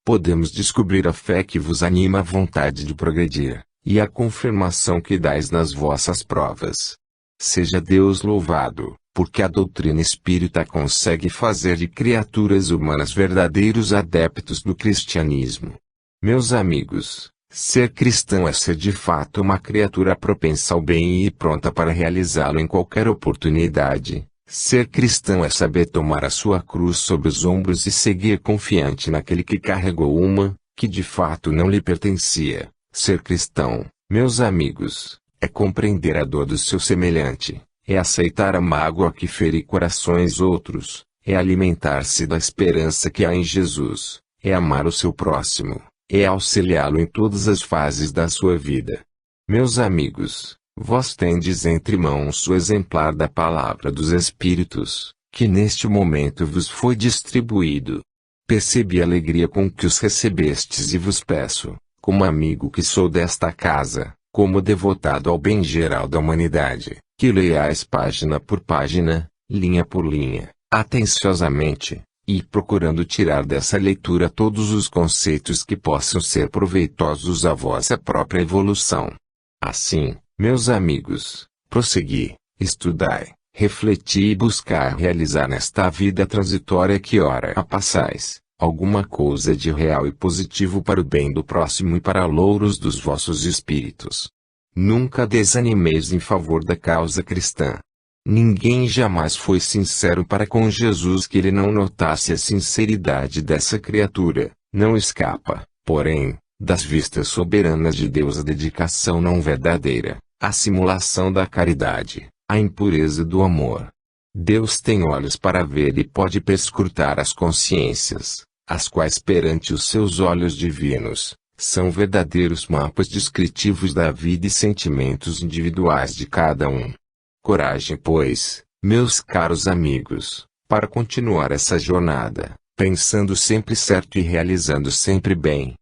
podemos descobrir a fé que vos anima a vontade de progredir, e a confirmação que dais nas vossas provas. Seja Deus louvado, porque a doutrina espírita consegue fazer de criaturas humanas verdadeiros adeptos do cristianismo. Meus amigos, ser cristão é ser de fato uma criatura propensa ao bem e pronta para realizá-lo em qualquer oportunidade. Ser cristão é saber tomar a sua cruz sobre os ombros e seguir confiante naquele que carregou uma, que de fato não lhe pertencia. Ser cristão, meus amigos, é compreender a dor do seu semelhante, é aceitar a mágoa que fere corações outros, é alimentar-se da esperança que há em Jesus, é amar o seu próximo, é auxiliá-lo em todas as fases da sua vida. Meus amigos, vós tendes entre mãos o exemplar da palavra dos Espíritos, que neste momento vos foi distribuído. Percebi a alegria com que os recebestes e vos peço, como amigo que sou desta casa, como devotado ao bem geral da humanidade, que leiais página por página, linha por linha, atenciosamente, e procurando tirar dessa leitura todos os conceitos que possam ser proveitosos à vossa própria evolução. Assim, meus amigos, prossegui, estudai, refleti e buscai realizar nesta vida transitória que ora passais, alguma coisa de real e positivo para o bem do próximo e para louros dos vossos espíritos. Nunca desanimeis em favor da causa cristã. Ninguém jamais foi sincero para com Jesus que ele não notasse a sinceridade dessa criatura. Não escapa, porém, das vistas soberanas de Deus a dedicação não verdadeira, a simulação da caridade, a impureza do amor. Deus tem olhos para ver e pode perscrutar as consciências, as quais perante os seus olhos divinos, são verdadeiros mapas descritivos da vida e sentimentos individuais de cada um. Coragem, pois, meus caros amigos, para continuar essa jornada, pensando sempre certo e realizando sempre bem.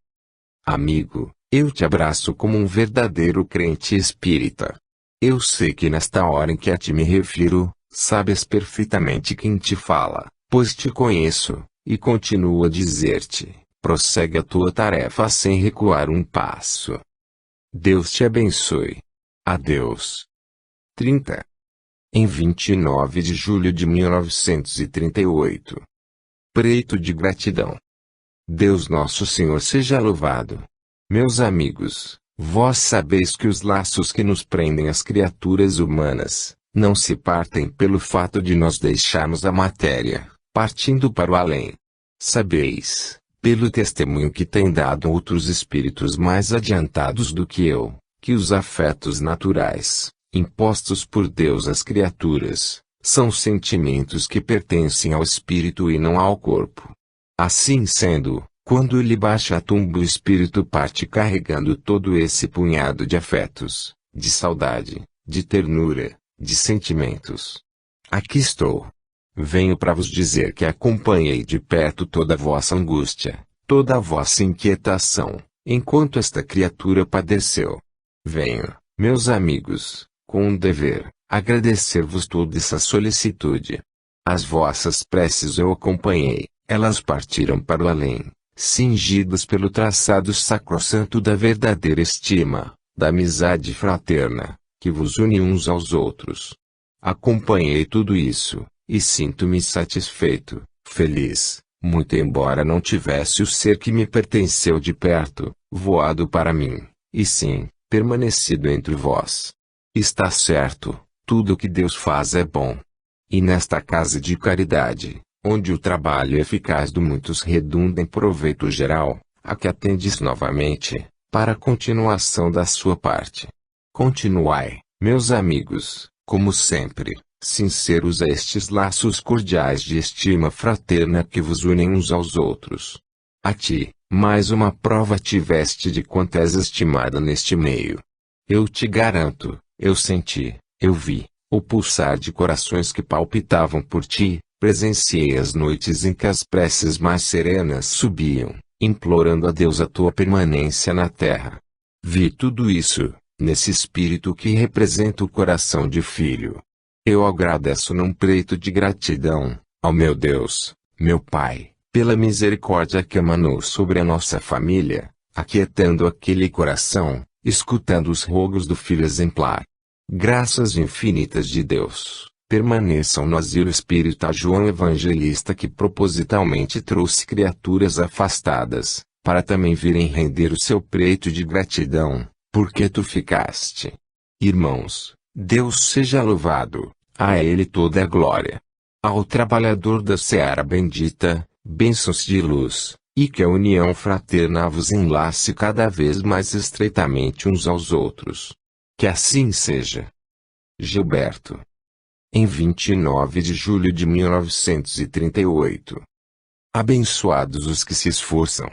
Amigo, eu te abraço como um verdadeiro crente espírita. Eu sei que nesta hora em que a ti me refiro, sabes perfeitamente quem te fala, pois te conheço, e continuo a dizer-te, prossegue a tua tarefa sem recuar um passo. Deus te abençoe. Adeus. 30. Em 29 de julho de 1938. Preto de gratidão. Deus nosso Senhor seja louvado. Meus amigos, vós sabeis que os laços que nos prendem às criaturas humanas, não se partem pelo fato de nós deixarmos a matéria, partindo para o além. Sabeis, pelo testemunho que têm dado outros espíritos mais adiantados do que eu, que os afetos naturais, impostos por Deus às criaturas, são sentimentos que pertencem ao espírito e não ao corpo. Assim sendo, quando lhe baixa a tumba o espírito parte carregando todo esse punhado de afetos, de saudade, de ternura, de sentimentos. Aqui estou. Venho para vos dizer que acompanhei de perto toda a vossa angústia, toda a vossa inquietação, enquanto esta criatura padeceu. Venho, meus amigos, com um dever, agradecer-vos toda essa solicitude. As vossas preces eu acompanhei, elas partiram para o além, cingidas pelo traçado sacrossanto da verdadeira estima, da amizade fraterna, que vos une uns aos outros. Acompanhei tudo isso, e sinto-me satisfeito, feliz, muito embora não tivesse o ser que me pertenceu de perto, voado para mim, e sim, permanecido entre vós. Está certo, tudo o que Deus faz é bom. E nesta casa de caridade, onde o trabalho eficaz do muitos redunda em proveito geral, a que atendes novamente, para a continuação da sua parte. Continuai, meus amigos, como sempre, sinceros a estes laços cordiais de estima fraterna que vos unem uns aos outros. A ti, mais uma prova tiveste de quanto és estimada neste meio. Eu te garanto, eu senti, eu vi, o pulsar de corações que palpitavam por ti, presenciei as noites em que as preces mais serenas subiam, implorando a Deus a tua permanência na terra. Vi tudo isso, nesse espírito que representa o coração de filho. Eu agradeço num preito de gratidão, ao meu Deus, meu Pai, pela misericórdia que emanou sobre a nossa família, aquietando aquele coração, escutando os rogos do Filho exemplar. Graças infinitas de Deus, permaneçam no asilo espírita João Evangelista que propositalmente trouxe criaturas afastadas, para também virem render o seu preito de gratidão, porque tu ficaste. Irmãos, Deus seja louvado, a Ele toda a glória. Ao trabalhador da seara bendita, bênçãos de luz, e que a união fraterna vos enlace cada vez mais estreitamente uns aos outros. Que assim seja. Gilberto. Em 29 de julho de 1938. Abençoados os que se esforçam.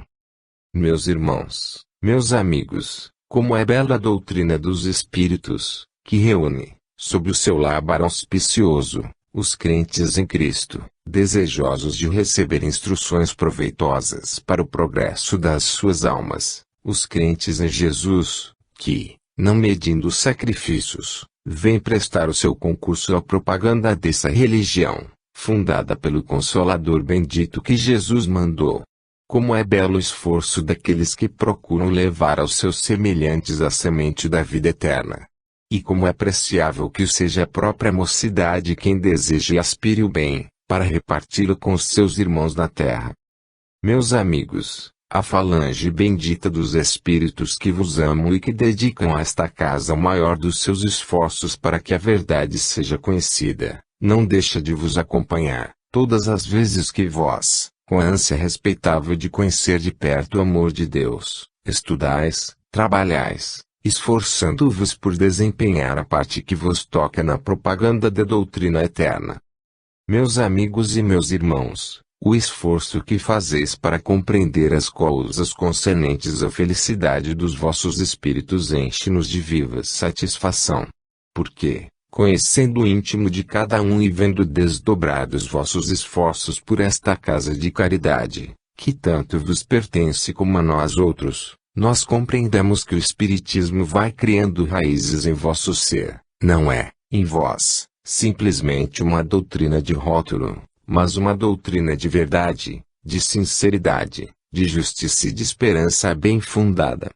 Meus irmãos, meus amigos, como é bela a doutrina dos Espíritos, que reúne, sob o seu lábaro auspicioso, os crentes em Cristo, desejosos de receber instruções proveitosas para o progresso das suas almas, os crentes em Jesus, que, não medindo sacrifícios, vêm prestar o seu concurso à propaganda dessa religião, fundada pelo Consolador bendito que Jesus mandou. Como é belo o esforço daqueles que procuram levar aos seus semelhantes a semente da vida eterna. E como é apreciável que seja a própria mocidade quem deseje e aspire o bem, para reparti-lo com os seus irmãos na terra. Meus amigos, a falange bendita dos Espíritos que vos amam e que dedicam a esta casa o maior dos seus esforços para que a verdade seja conhecida, não deixa de vos acompanhar, todas as vezes que vós, com a ânsia respeitável de conhecer de perto o amor de Deus, estudais, trabalhais, esforçando-vos por desempenhar a parte que vos toca na propaganda da doutrina eterna. Meus amigos e meus irmãos, o esforço que fazeis para compreender as causas concernentes à felicidade dos vossos espíritos enche-nos de viva satisfação. Porque, conhecendo o íntimo de cada um e vendo desdobrados vossos esforços por esta casa de caridade, que tanto vos pertence como a nós outros, nós compreendemos que o Espiritismo vai criando raízes em vosso ser, não é, em vós, simplesmente uma doutrina de rótulo, mas uma doutrina de verdade, de sinceridade, de justiça e de esperança bem fundada.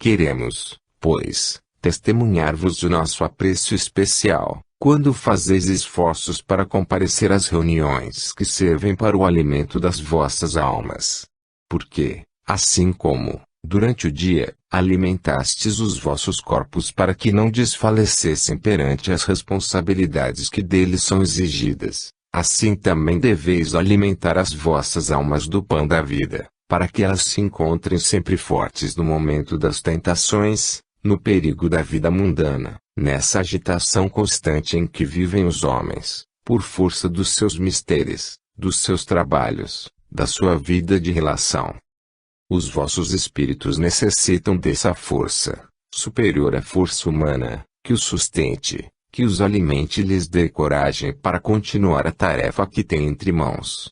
Queremos, pois, testemunhar-vos o nosso apreço especial, quando fazeis esforços para comparecer às reuniões que servem para o alimento das vossas almas. Porque, assim como, durante o dia, alimentastes os vossos corpos para que não desfalecessem perante as responsabilidades que deles são exigidas, assim também deveis alimentar as vossas almas do pão da vida, para que elas se encontrem sempre fortes no momento das tentações, no perigo da vida mundana, nessa agitação constante em que vivem os homens, por força dos seus misteres, dos seus trabalhos, da sua vida de relação. Os vossos espíritos necessitam dessa força, superior à força humana, que os sustente, que os alimente e lhes dê coragem para continuar a tarefa que têm entre mãos.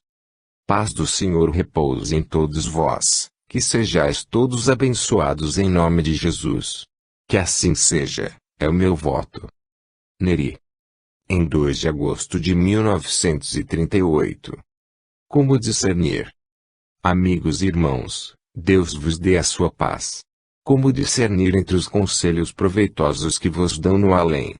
Paz do Senhor repouse em todos vós, que sejais todos abençoados em nome de Jesus. Que assim seja, é o meu voto. Neri. Em 2 de agosto de 1938. Como discernir? Amigos e irmãos, Deus vos dê a sua paz. Como discernir entre os conselhos proveitosos que vos dão no além?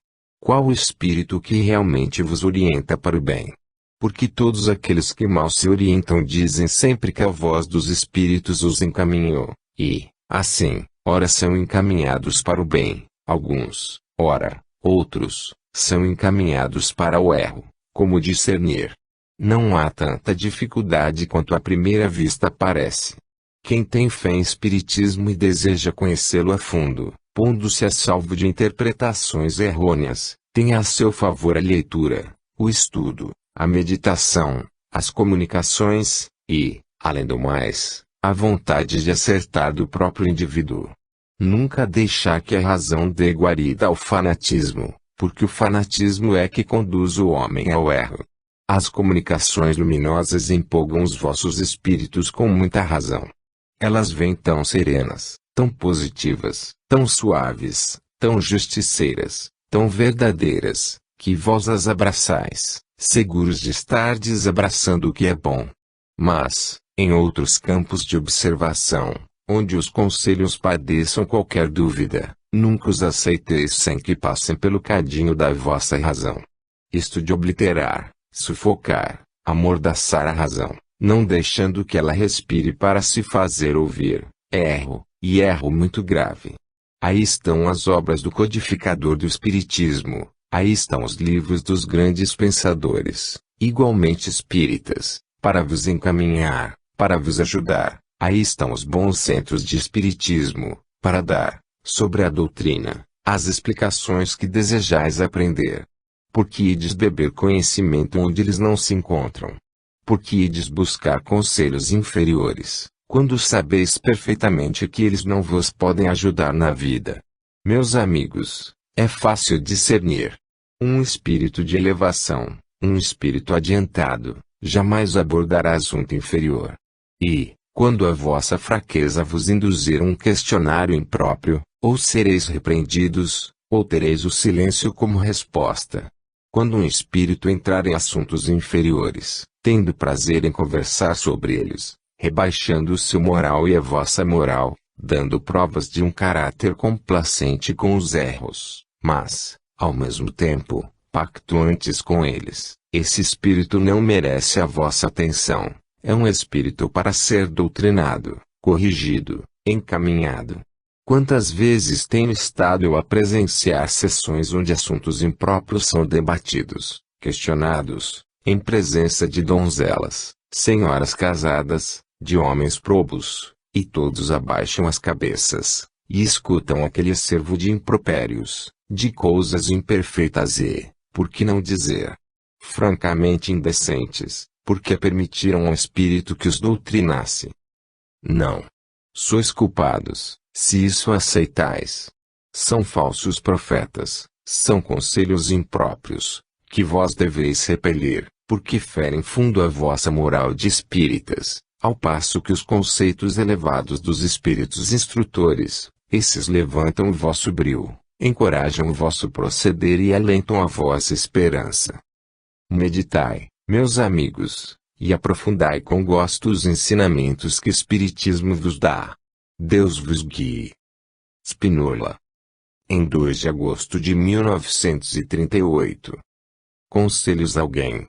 Qual o espírito que realmente vos orienta para o bem? Porque todos aqueles que mal se orientam dizem sempre que a voz dos espíritos os encaminhou, e, assim, ora são encaminhados para o bem, alguns, ora, outros, são encaminhados para o erro. Como discernir? Não há tanta dificuldade quanto à primeira vista parece. Quem tem fé em espiritismo e deseja conhecê-lo a fundo, pondo-se a salvo de interpretações errôneas, tem a seu favor a leitura, o estudo, a meditação, as comunicações, e, além do mais, a vontade de acertar do próprio indivíduo. Nunca deixar que a razão dê guarida ao fanatismo, porque o fanatismo é que conduz o homem ao erro. As comunicações luminosas empolgam os vossos espíritos com muita razão. Elas vêm tão serenas, tão positivas, tão suaves, tão justiceiras, tão verdadeiras, que vós as abraçais, seguros de estardes abraçando o que é bom. Mas, em outros campos de observação, onde os conselhos padeçam qualquer dúvida, nunca os aceiteis sem que passem pelo cadinho da vossa razão. Isto de obliterar, sufocar, amordaçar a razão, não deixando que ela respire para se fazer ouvir, erro, e erro muito grave. Aí estão as obras do codificador do Espiritismo, aí estão os livros dos grandes pensadores, igualmente espíritas, para vos encaminhar, para vos ajudar. Aí estão os bons centros de espiritismo, para dar, sobre a doutrina, as explicações que desejais aprender. Porque ides beber conhecimento onde eles não se encontram? Porque ides buscar conselhos inferiores, quando sabeis perfeitamente que eles não vos podem ajudar na vida? Meus amigos, é fácil discernir. Um espírito de elevação, um espírito adiantado, jamais abordará assunto inferior. E, quando a vossa fraqueza vos induzir um questionário impróprio, ou sereis repreendidos, ou tereis o silêncio como resposta. Quando um espírito entrar em assuntos inferiores, tendo prazer em conversar sobre eles, rebaixando o seu moral e a vossa moral, dando provas de um caráter complacente com os erros, mas, ao mesmo tempo, pactuantes com eles, esse espírito não merece a vossa atenção. É um espírito para ser doutrinado, corrigido, encaminhado. Quantas vezes tenho estado eu a presenciar sessões onde assuntos impróprios são debatidos, questionados, em presença de donzelas, senhoras casadas, de homens probos, e todos abaixam as cabeças, e escutam aquele acervo de impropérios, de coisas imperfeitas e, por que não dizer, francamente indecentes, porque permitiram ao Espírito que os doutrinasse. Não. Sois culpados, se isso aceitais. São falsos profetas, são conselhos impróprios, que vós deveis repelir, porque ferem fundo a vossa moral de espíritas, ao passo que os conceitos elevados dos espíritos instrutores, esses levantam o vosso brio, encorajam o vosso proceder e alentam a vossa esperança. Meditai, meus amigos, e aprofundai com gosto os ensinamentos que o Espiritismo vos dá. Deus vos guie. Spínola. Em 2 de agosto de 1938. Conselhos a alguém.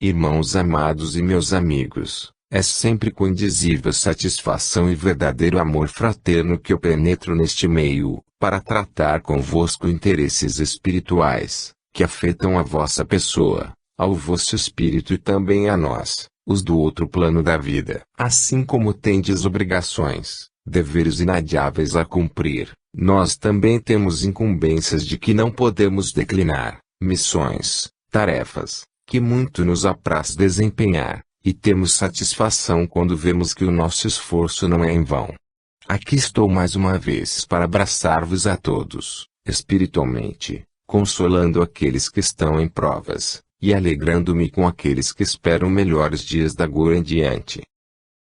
Irmãos amados e meus amigos, é sempre com indizível satisfação e verdadeiro amor fraterno que eu penetro neste meio, para tratar convosco interesses espirituais, que afetam a vossa pessoa, ao vosso espírito e também a nós, os do outro plano da vida. Assim como tendes obrigações, deveres inadiáveis a cumprir, nós também temos incumbências de que não podemos declinar, missões, tarefas, que muito nos apraz desempenhar, e temos satisfação quando vemos que o nosso esforço não é em vão. Aqui estou mais uma vez para abraçar-vos a todos, espiritualmente, consolando aqueles que estão em provas, e alegrando-me com aqueles que esperam melhores dias da agora em diante.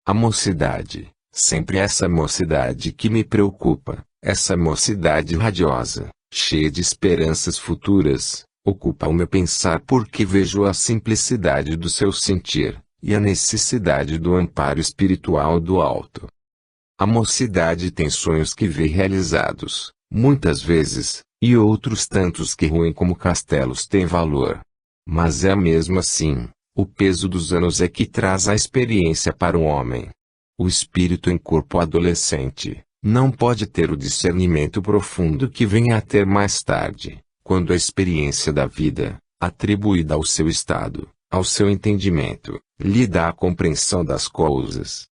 A mocidade, sempre essa mocidade que me preocupa, essa mocidade radiosa, cheia de esperanças futuras, ocupa o meu pensar porque vejo a simplicidade do seu sentir, e a necessidade do amparo espiritual do alto. A mocidade tem sonhos que vê realizados, muitas vezes, e outros tantos que ruem como castelos têm valor. Mas é mesmo assim, o peso dos anos é que traz a experiência para o homem. O espírito em corpo adolescente não pode ter o discernimento profundo que venha a ter mais tarde, quando a experiência da vida, atribuída ao seu estado, ao seu entendimento, lhe dá a compreensão das coisas.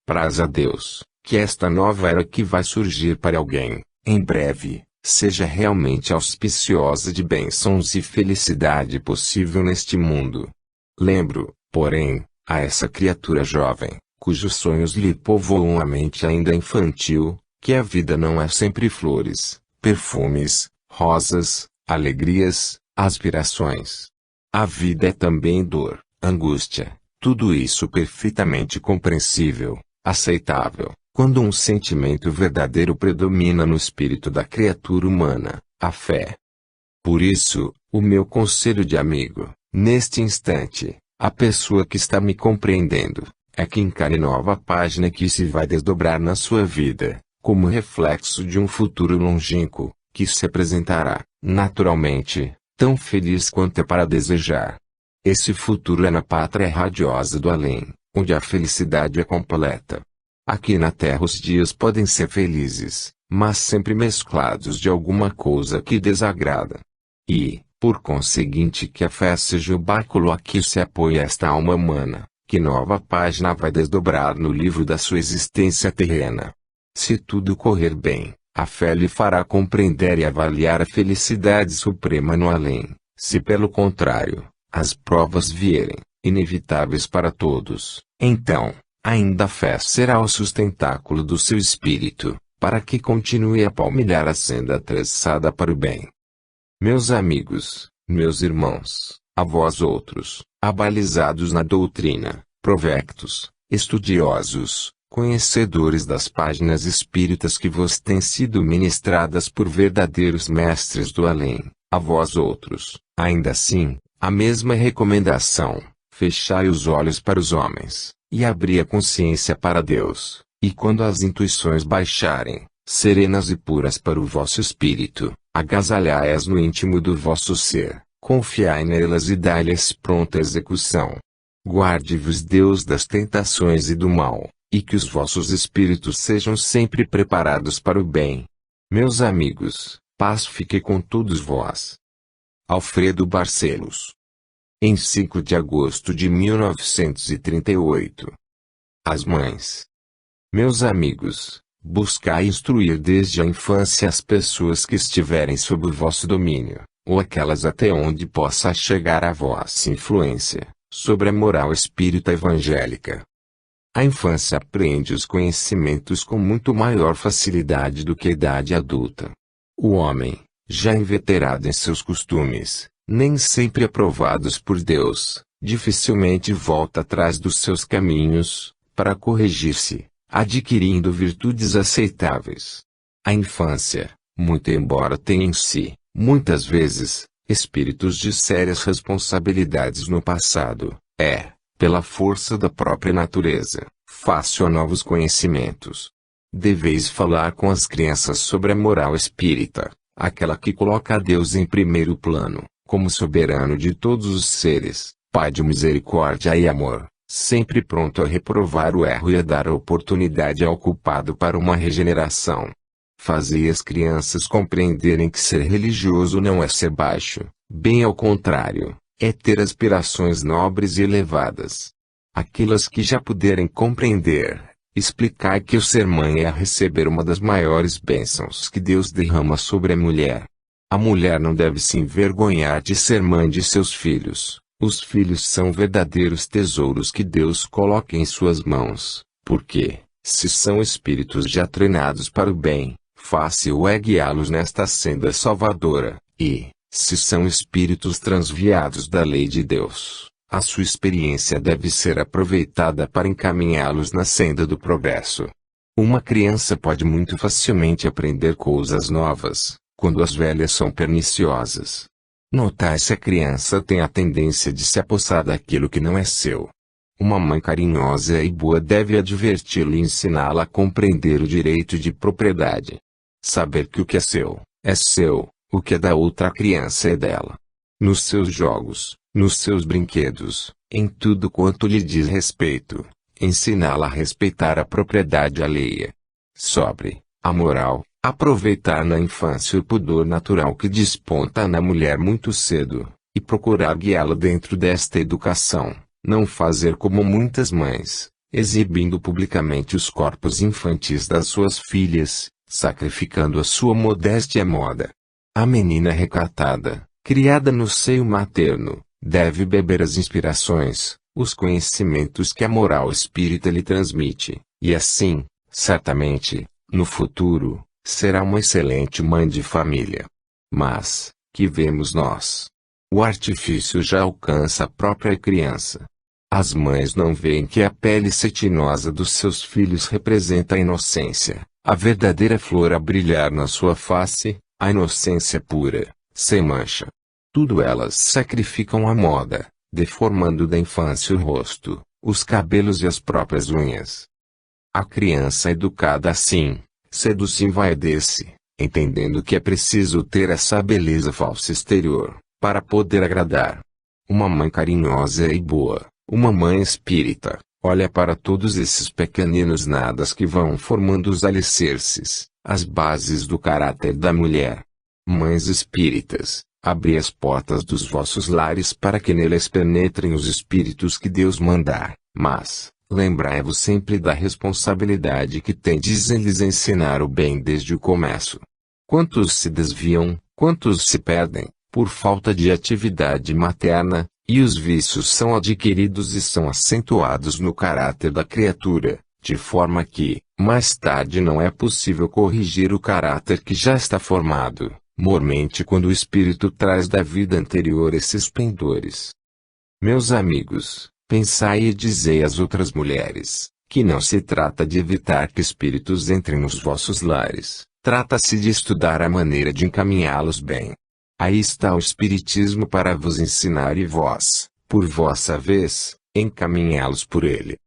Praz a Deus, que esta nova era que vai surgir para alguém, em breve, seja realmente auspiciosa de bênçãos e felicidade possível neste mundo. Lembro, porém, a essa criatura jovem, cujos sonhos lhe povoam a mente ainda infantil, que a vida não é sempre flores, perfumes, rosas, alegrias, aspirações. A vida é também dor, angústia, tudo isso perfeitamente compreensível, aceitável, quando um sentimento verdadeiro predomina no espírito da criatura humana, a fé. Por isso, o meu conselho de amigo, neste instante, A pessoa que está me compreendendo, é que encare nova página que se vai desdobrar na sua vida, como reflexo de um futuro longínquo, que se apresentará, naturalmente, tão feliz quanto é para desejar. Esse futuro é na pátria radiosa do além, onde a felicidade é completa. Aqui na Terra os dias podem ser felizes, mas sempre mesclados de alguma coisa que desagrada. E, por conseguinte, que a fé seja o báculo a que se apoia esta alma humana, que nova página vai desdobrar no livro da sua existência terrena. Se tudo correr bem, a fé lhe fará compreender e avaliar a felicidade suprema no além. Se pelo contrário, as provas vierem, inevitáveis para todos, então, ainda a fé será o sustentáculo do seu espírito, para que continue a palmilhar a senda traçada para o bem. Meus amigos, meus irmãos, a vós outros, abalizados na doutrina, provectos, estudiosos, conhecedores das páginas espíritas que vos têm sido ministradas por verdadeiros mestres do além, a vós outros, ainda assim, a mesma recomendação: fechai os olhos para os homens, e abri a consciência para Deus, e quando as intuições baixarem, serenas e puras para o vosso espírito, agasalhai-as no íntimo do vosso ser, confiai nelas e dai-lhes pronta execução. Guarde-vos Deus das tentações e do mal, e que os vossos espíritos sejam sempre preparados para o bem. Meus amigos, paz fique com todos vós. Alfredo Barcelos. Em 5 de agosto de 1938. As mães. Meus amigos, buscai instruir desde a infância as pessoas que estiverem sob o vosso domínio, ou aquelas até onde possa chegar a vossa influência, sobre a moral espírita evangélica. A infância aprende os conhecimentos com muito maior facilidade do que a idade adulta. O homem, já inveterado em seus costumes, nem sempre aprovados por Deus, dificilmente volta atrás dos seus caminhos, para corrigir-se, adquirindo virtudes aceitáveis. A infância, muito embora tenha em si, muitas vezes, espíritos de sérias responsabilidades no passado, pela força da própria natureza, fácil a novos conhecimentos. Deveis falar com as crianças sobre a moral espírita, aquela que coloca a Deus em primeiro plano, como soberano de todos os seres, Pai de misericórdia e amor, sempre pronto a reprovar o erro e a dar a oportunidade ao culpado para uma regeneração. Fazei as crianças compreenderem que ser religioso não é ser baixo, bem ao contrário, é ter aspirações nobres e elevadas. Aquelas que já puderem compreender, explicai que o ser mãe é receber uma das maiores bênçãos que Deus derrama sobre a mulher. A mulher não deve se envergonhar de ser mãe de seus filhos. Os filhos são verdadeiros tesouros que Deus coloca em suas mãos, porque, se são espíritos já treinados para o bem, fácil é guiá-los nesta senda salvadora, e, se são espíritos transviados da lei de Deus, a sua experiência deve ser aproveitada para encaminhá-los na senda do progresso. Uma criança pode muito facilmente aprender coisas novas, quando as velhas são perniciosas. Notai se a criança tem a tendência de se apossar daquilo que não é seu. Uma mãe carinhosa e boa deve adverti-la e ensiná-la a compreender o direito de propriedade. Saber que o que é seu, o que é da outra criança é dela. Nos seus jogos, nos seus brinquedos, em tudo quanto lhe diz respeito, ensiná-la a respeitar a propriedade alheia. Sobre a moral, aproveitar na infância o pudor natural que desponta na mulher muito cedo, e procurar guiá-la dentro desta educação, não fazer como muitas mães, exibindo publicamente os corpos infantis das suas filhas, sacrificando a sua modéstia à moda. A menina recatada, criada no seio materno, deve beber as inspirações, os conhecimentos que a moral espírita lhe transmite, e assim, certamente, no futuro, será uma excelente mãe de família. Mas, que vemos nós? O artifício já alcança a própria criança. As mães não veem que a pele cetinosa dos seus filhos representa a inocência, a verdadeira flor a brilhar na sua face, a inocência pura, sem mancha. Tudo elas sacrificam à moda, deformando da infância o rosto, os cabelos e as próprias unhas. A criança educada assim, cedo se envaidece, entendendo que é preciso ter essa beleza falsa exterior, para poder agradar. Uma mãe carinhosa e boa, uma mãe espírita, olha para todos esses pequeninos nadas que vão formando os alicerces, as bases do caráter da mulher. Mães espíritas, abri as portas dos vossos lares para que neles penetrem os espíritos que Deus mandar, mas, lembrai-vos sempre da responsabilidade que tendes em lhes ensinar o bem desde o começo. Quantos se desviam, quantos se perdem, por falta de atividade materna, e os vícios são adquiridos e são acentuados no caráter da criatura, de forma que, mais tarde não é possível corrigir o caráter que já está formado, mormente quando o espírito traz da vida anterior esses pendores. Meus amigos, pensai e dizei às outras mulheres, que não se trata de evitar que espíritos entrem nos vossos lares, trata-se de estudar a maneira de encaminhá-los bem. Aí está o Espiritismo para vos ensinar e vós, por vossa vez, encaminhá-los por ele.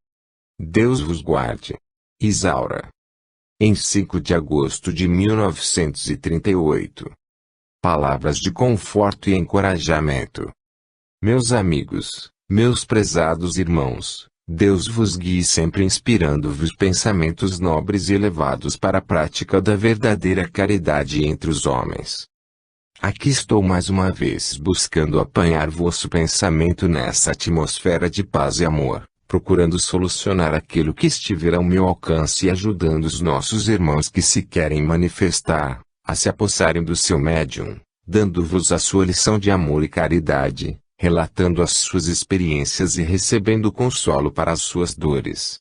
Deus vos guarde. Isaura. Em 5 de agosto de 1938. Palavras de conforto e encorajamento. Meus amigos, meus prezados irmãos, Deus vos guie sempre inspirando-vos pensamentos nobres e elevados para a prática da verdadeira caridade entre os homens. Aqui estou mais uma vez buscando apanhar vosso pensamento nessa atmosfera de paz e amor, procurando solucionar aquilo que estiver ao meu alcance e ajudando os nossos irmãos que se querem manifestar, a se apossarem do seu médium, dando-vos a sua lição de amor e caridade, relatando as suas experiências e recebendo consolo para as suas dores.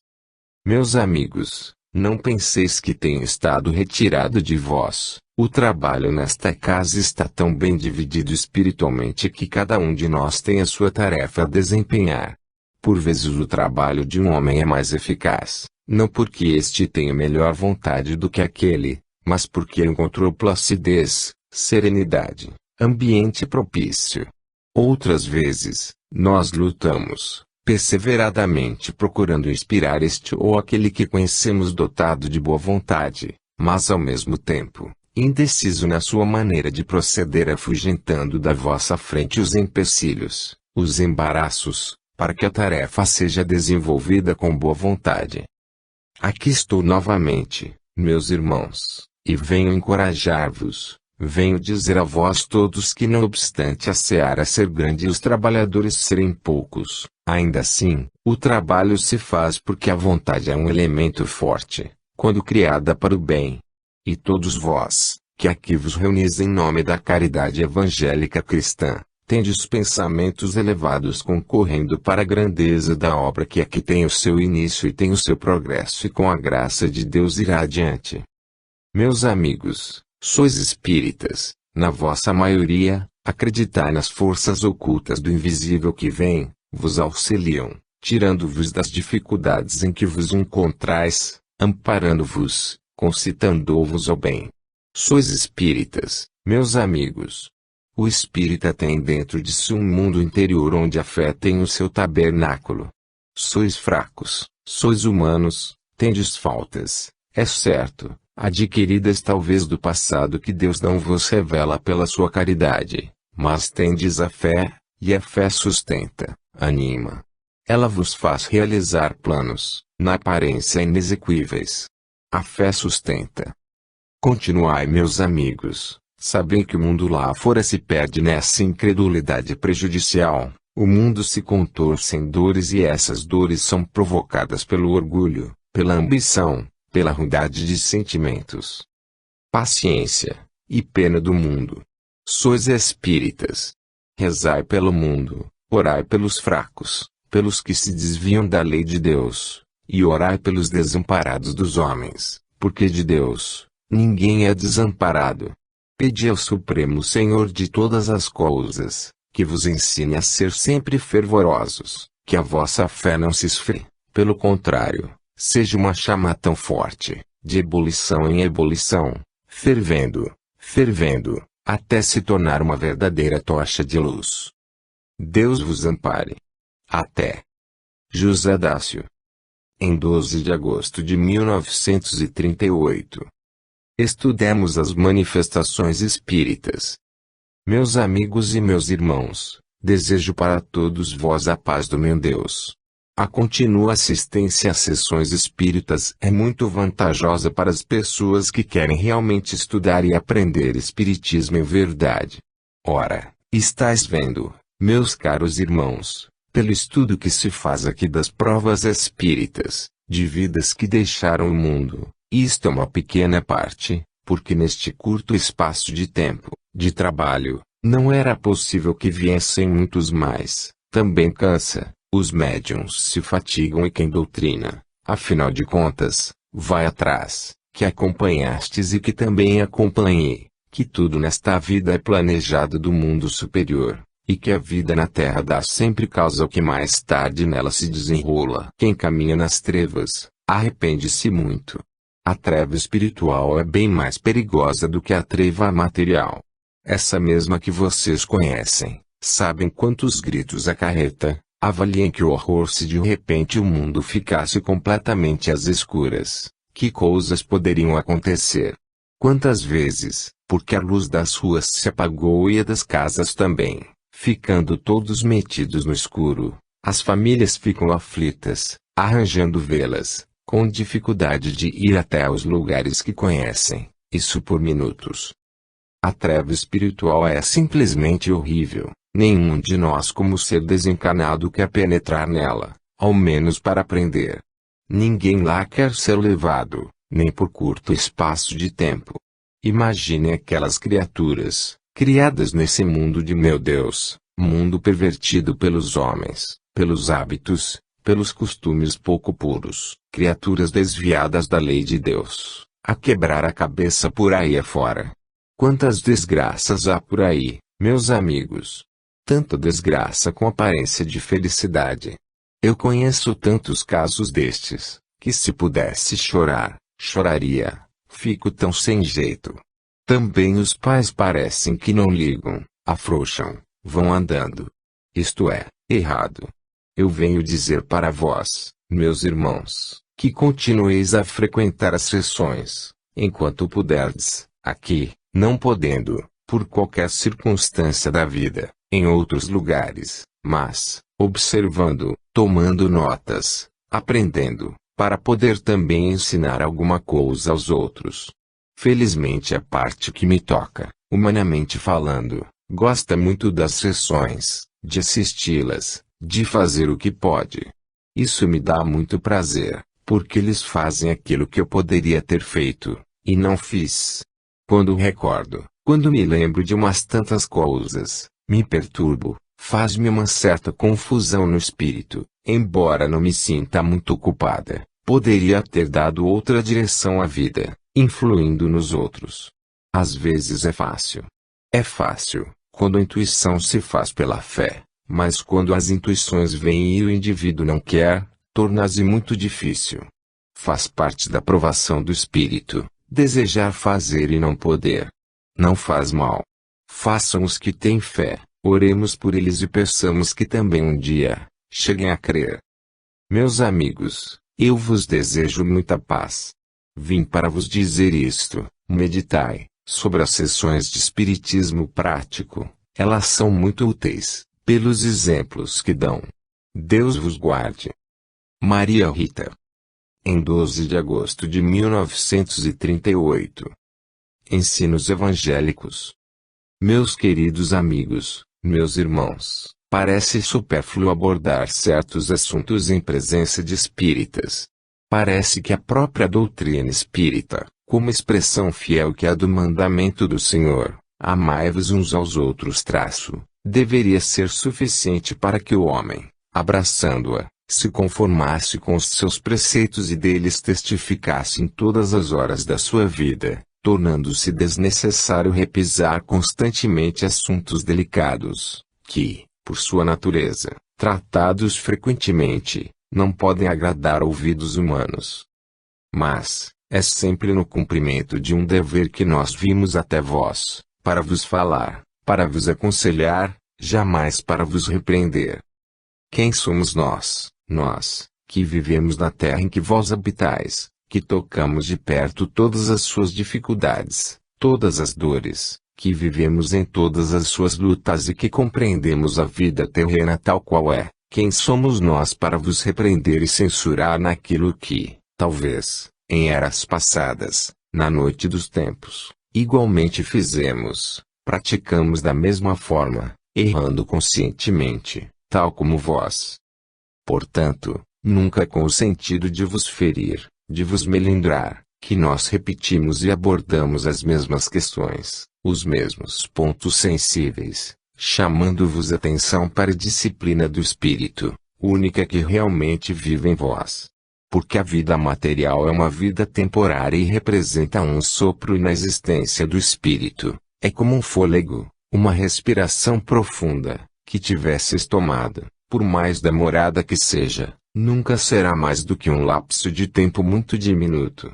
Meus amigos, não penseis que tenho estado retirado de vós. O trabalho nesta casa está tão bem dividido espiritualmente que cada um de nós tem a sua tarefa a desempenhar. Por vezes o trabalho de um homem é mais eficaz, não porque este tenha melhor vontade do que aquele, mas porque encontrou placidez, serenidade, ambiente propício. Outras vezes, nós lutamos, perseveradamente procurando inspirar este ou aquele que conhecemos dotado de boa vontade, mas ao mesmo tempo, indeciso na sua maneira de proceder, afugentando da vossa frente os empecilhos, os embaraços, para que a tarefa seja desenvolvida com boa vontade. Aqui estou novamente, meus irmãos, e venho encorajar-vos, venho dizer a vós todos que não obstante a seara ser grande e os trabalhadores serem poucos, ainda assim, o trabalho se faz porque a vontade é um elemento forte, quando criada para o bem. E todos vós, que aqui vos reunis em nome da caridade evangélica cristã, tendes pensamentos elevados concorrendo para a grandeza da obra que aqui tem o seu início e tem o seu progresso e com a graça de Deus irá adiante. Meus amigos, sois espíritas, na vossa maioria, acreditai nas forças ocultas do invisível que vêm, vos auxiliam, tirando-vos das dificuldades em que vos encontrais, amparando-vos, concitando-vos ao bem. Sois espíritas, meus amigos. O espírita tem dentro de si um mundo interior onde a fé tem o seu tabernáculo. Sois fracos, sois humanos, tendes faltas, é certo, adquiridas talvez do passado que Deus não vos revela pela sua caridade, mas tendes a fé, e a fé sustenta, anima. Ela vos faz realizar planos, na aparência inexequíveis. A fé sustenta. Continuai, meus amigos, sabem que o mundo lá fora se perde nessa incredulidade prejudicial, o mundo se contorce em dores e essas dores são provocadas pelo orgulho, pela ambição, pela ruindade de sentimentos. Paciência, e pena do mundo. Sois espíritas. Rezai pelo mundo, orai pelos fracos, pelos que se desviam da lei de Deus, e orai pelos desamparados dos homens, porque de Deus, ninguém é desamparado. Pedi ao Supremo Senhor de todas as coisas, que vos ensine a ser sempre fervorosos, que a vossa fé não se esfrie, pelo contrário, seja uma chama tão forte, de ebulição em ebulição, fervendo, fervendo, até se tornar uma verdadeira tocha de luz. Deus vos ampare. Até. José Dácio. Em 12 de agosto de 1938. Estudemos as manifestações espíritas. Meus amigos e meus irmãos, desejo para todos vós a paz do meu Deus. A contínua assistência às sessões espíritas é muito vantajosa para as pessoas que querem realmente estudar e aprender espiritismo em verdade. Ora, estáis vendo, meus caros irmãos, pelo estudo que se faz aqui das provas espíritas, de vidas que deixaram o mundo, isto é uma pequena parte, porque neste curto espaço de tempo, de trabalho, não era possível que viessem muitos mais. Também cansa, os médiuns se fatigam e quem doutrina, afinal de contas, vai atrás, que acompanhastes e que também acompanhei, que tudo nesta vida é planejado do mundo superior, e que a vida na terra dá sempre causa ao que mais tarde nela se desenrola. Quem caminha nas trevas, arrepende-se muito. A treva espiritual é bem mais perigosa do que a treva material. Essa mesma que vocês conhecem, sabem quantos gritos acarreta. Avaliem que horror se de repente o mundo ficasse completamente às escuras. Que coisas poderiam acontecer? Quantas vezes, porque a luz das ruas se apagou e a das casas também, ficando todos metidos no escuro, as famílias ficam aflitas, arranjando velas, com dificuldade de ir até os lugares que conhecem, isso por minutos. A treva espiritual é simplesmente horrível, nenhum de nós como ser desencarnado quer penetrar nela, ao menos para aprender. Ninguém lá quer ser levado, nem por curto espaço de tempo. Imagine aquelas criaturas, criadas nesse mundo de meu Deus, mundo pervertido pelos homens, pelos hábitos, pelos costumes pouco puros, criaturas desviadas da lei de Deus, a quebrar a cabeça por aí afora. Quantas desgraças há por aí, meus amigos! Tanta desgraça com aparência de felicidade. Eu conheço tantos casos destes, que se pudesse chorar, choraria. Fico tão sem jeito. Também os pais parecem que não ligam, afrouxam, vão andando. Isto é, errado. Eu venho dizer para vós, meus irmãos, que continueis a frequentar as sessões, enquanto puderdes, aqui, não podendo, por qualquer circunstância da vida, em outros lugares, mas, observando, tomando notas, aprendendo, para poder também ensinar alguma coisa aos outros. Felizmente a parte que me toca, humanamente falando, gosta muito das sessões, de assisti-las, de fazer o que pode. Isso me dá muito prazer, porque eles fazem aquilo que eu poderia ter feito, e não fiz. Quando recordo, quando me lembro de umas tantas coisas, me perturbo, faz-me uma certa confusão no espírito, embora não me sinta muito ocupada, poderia ter dado outra direção à vida, influindo nos outros. Às vezes é fácil. É fácil, quando a intuição se faz pela fé, mas quando as intuições vêm e o indivíduo não quer, torna-se muito difícil. Faz parte da provação do espírito, desejar fazer e não poder. Não faz mal. Façam os que têm fé, oremos por eles e peçamos que também um dia, cheguem a crer. Meus amigos, eu vos desejo muita paz. Vim para vos dizer isto, meditai, sobre as sessões de espiritismo prático, elas são muito úteis, pelos exemplos que dão. Deus vos guarde. Maria Rita. Em 12 de agosto de 1938. Ensinos evangélicos. Meus queridos amigos, meus irmãos, parece supérfluo abordar certos assuntos em presença de espíritas. Parece que a própria doutrina espírita, como expressão fiel que é a do mandamento do Senhor, amai-vos uns aos outros deveria ser suficiente para que o homem, abraçando-a, se conformasse com os seus preceitos e deles testificasse em todas as horas da sua vida, tornando-se desnecessário repisar constantemente assuntos delicados, que, por sua natureza, tratados frequentemente, não podem agradar ouvidos humanos. Mas, é sempre no cumprimento de um dever que nós vimos até vós, para vos falar, para vos aconselhar, jamais para vos repreender. Quem somos nós, que vivemos na terra em que vós habitais, que tocamos de perto todas as suas dificuldades, todas as dores, que vivemos em todas as suas lutas e que compreendemos a vida terrena tal qual é? Quem somos nós para vos repreender e censurar naquilo que, talvez, em eras passadas, na noite dos tempos, igualmente fizemos, praticamos da mesma forma, errando conscientemente, tal como vós? Portanto, nunca com o sentido de vos ferir, de vos melindrar, que nós repetimos e abordamos as mesmas questões, os mesmos pontos sensíveis, chamando-vos atenção para a disciplina do Espírito, única que realmente vive em vós. Porque a vida material é uma vida temporária e representa um sopro na existência do Espírito, é como um fôlego, uma respiração profunda, que tivesses tomado, por mais demorada que seja, nunca será mais do que um lapso de tempo muito diminuto.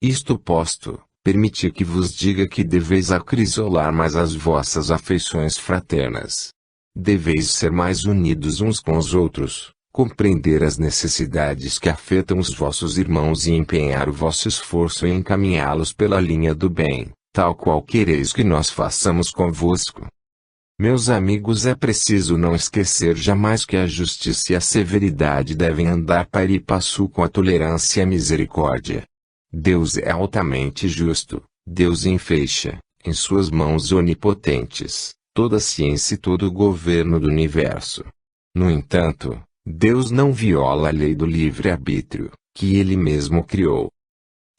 Isto posto, permiti que vos diga que deveis acrisolar mais as vossas afeições fraternas. Deveis ser mais unidos uns com os outros, compreender as necessidades que afetam os vossos irmãos e empenhar o vosso esforço em encaminhá-los pela linha do bem, tal qual quereis que nós façamos convosco. Meus amigos, é preciso não esquecer jamais que a justiça e a severidade devem andar pari e passo com a tolerância e a misericórdia. Deus é altamente justo, Deus enfeixa, em suas mãos onipotentes, toda a ciência e todo o governo do universo. No entanto, Deus não viola a lei do livre-arbítrio, que Ele mesmo criou.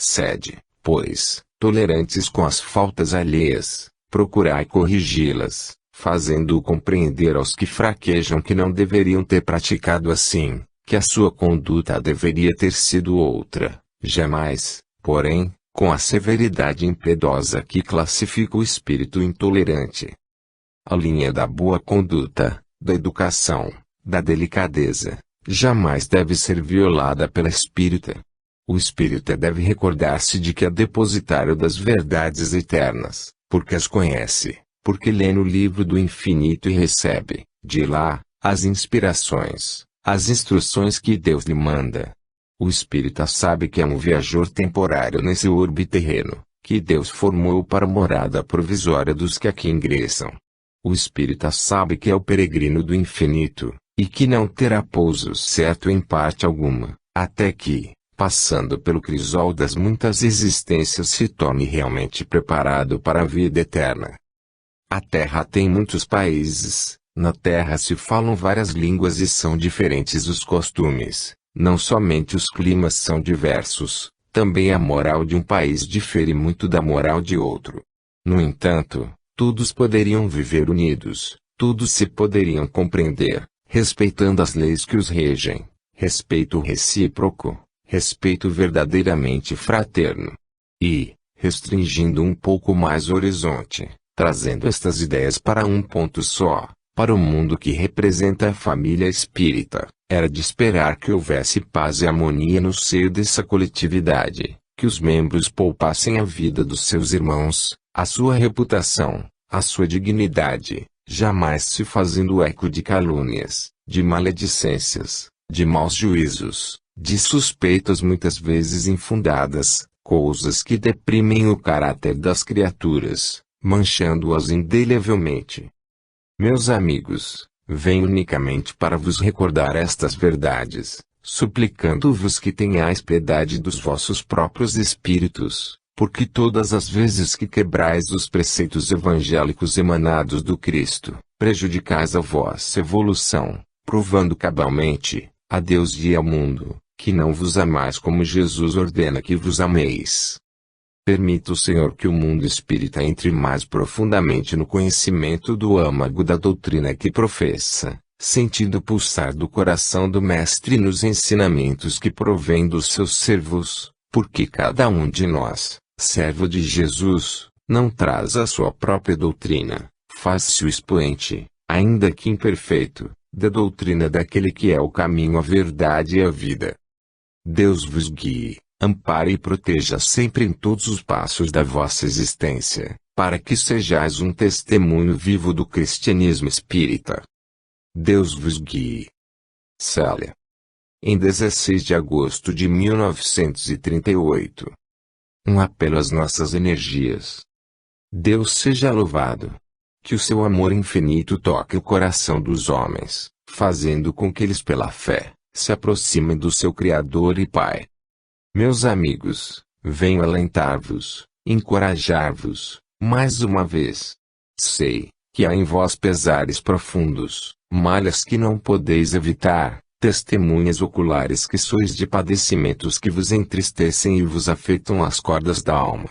Sede, pois, tolerantes com as faltas alheias, procurai corrigi-las, fazendo-o compreender aos que fraquejam que não deveriam ter praticado assim, que a sua conduta deveria ter sido outra. Jamais, porém, com a severidade impiedosa que classifica o espírito intolerante. A linha da boa conduta, da educação, da delicadeza, jamais deve ser violada pela espírita. O espírita deve recordar-se de que é depositário das verdades eternas, porque as conhece, porque lê no livro do infinito e recebe, de lá, as inspirações, as instruções que Deus lhe manda. O espírita sabe que é um viajor temporário nesse orbe terreno, que Deus formou para a morada provisória dos que aqui ingressam. O espírita sabe que é o peregrino do infinito, e que não terá pouso certo em parte alguma, até que, passando pelo crisol das muitas existências, se torne realmente preparado para a vida eterna. A Terra tem muitos países, na Terra se falam várias línguas e são diferentes os costumes. Não somente os climas são diversos, também a moral de um país difere muito da moral de outro. No entanto, todos poderiam viver unidos, todos se poderiam compreender, respeitando as leis que os regem, respeito recíproco, respeito verdadeiramente fraterno. E, restringindo um pouco mais o horizonte, trazendo estas ideias para um ponto só, para o mundo que representa a família espírita, era de esperar que houvesse paz e harmonia no seio dessa coletividade, que os membros poupassem a vida dos seus irmãos, a sua reputação, a sua dignidade, jamais se fazendo eco de calúnias, de maledicências, de maus juízos, de suspeitas muitas vezes infundadas, coisas que deprimem o caráter das criaturas, manchando-as indelevelmente. Meus amigos, venho unicamente para vos recordar estas verdades, suplicando-vos que tenhais piedade dos vossos próprios espíritos, porque todas as vezes que quebrais os preceitos evangélicos emanados do Cristo, prejudicais a vossa evolução, provando cabalmente, a Deus e ao mundo, que não vos amais como Jesus ordena que vos ameis. Permita o Senhor que o mundo espírita entre mais profundamente no conhecimento do âmago da doutrina que professa, sentindo o pulsar do coração do Mestre nos ensinamentos que provém dos seus servos, porque cada um de nós, servo de Jesus, não traz a sua própria doutrina, faz-se o expoente, ainda que imperfeito, da doutrina daquele que é o caminho, a verdade e a vida. Deus vos guie, ampare e proteja sempre em todos os passos da vossa existência, para que sejais um testemunho vivo do cristianismo espírita. Deus vos guie. Célia. Em 16 de agosto de 1938. Um apelo às nossas energias. Deus seja louvado. Que o seu amor infinito toque o coração dos homens, fazendo com que eles pela fé, se aproximem do seu Criador e Pai. Meus amigos, venho alentar-vos, encorajar-vos, mais uma vez. Sei, que há em vós pesares profundos, malhas que não podeis evitar, testemunhas oculares que sois de padecimentos que vos entristecem e vos afetam as cordas da alma.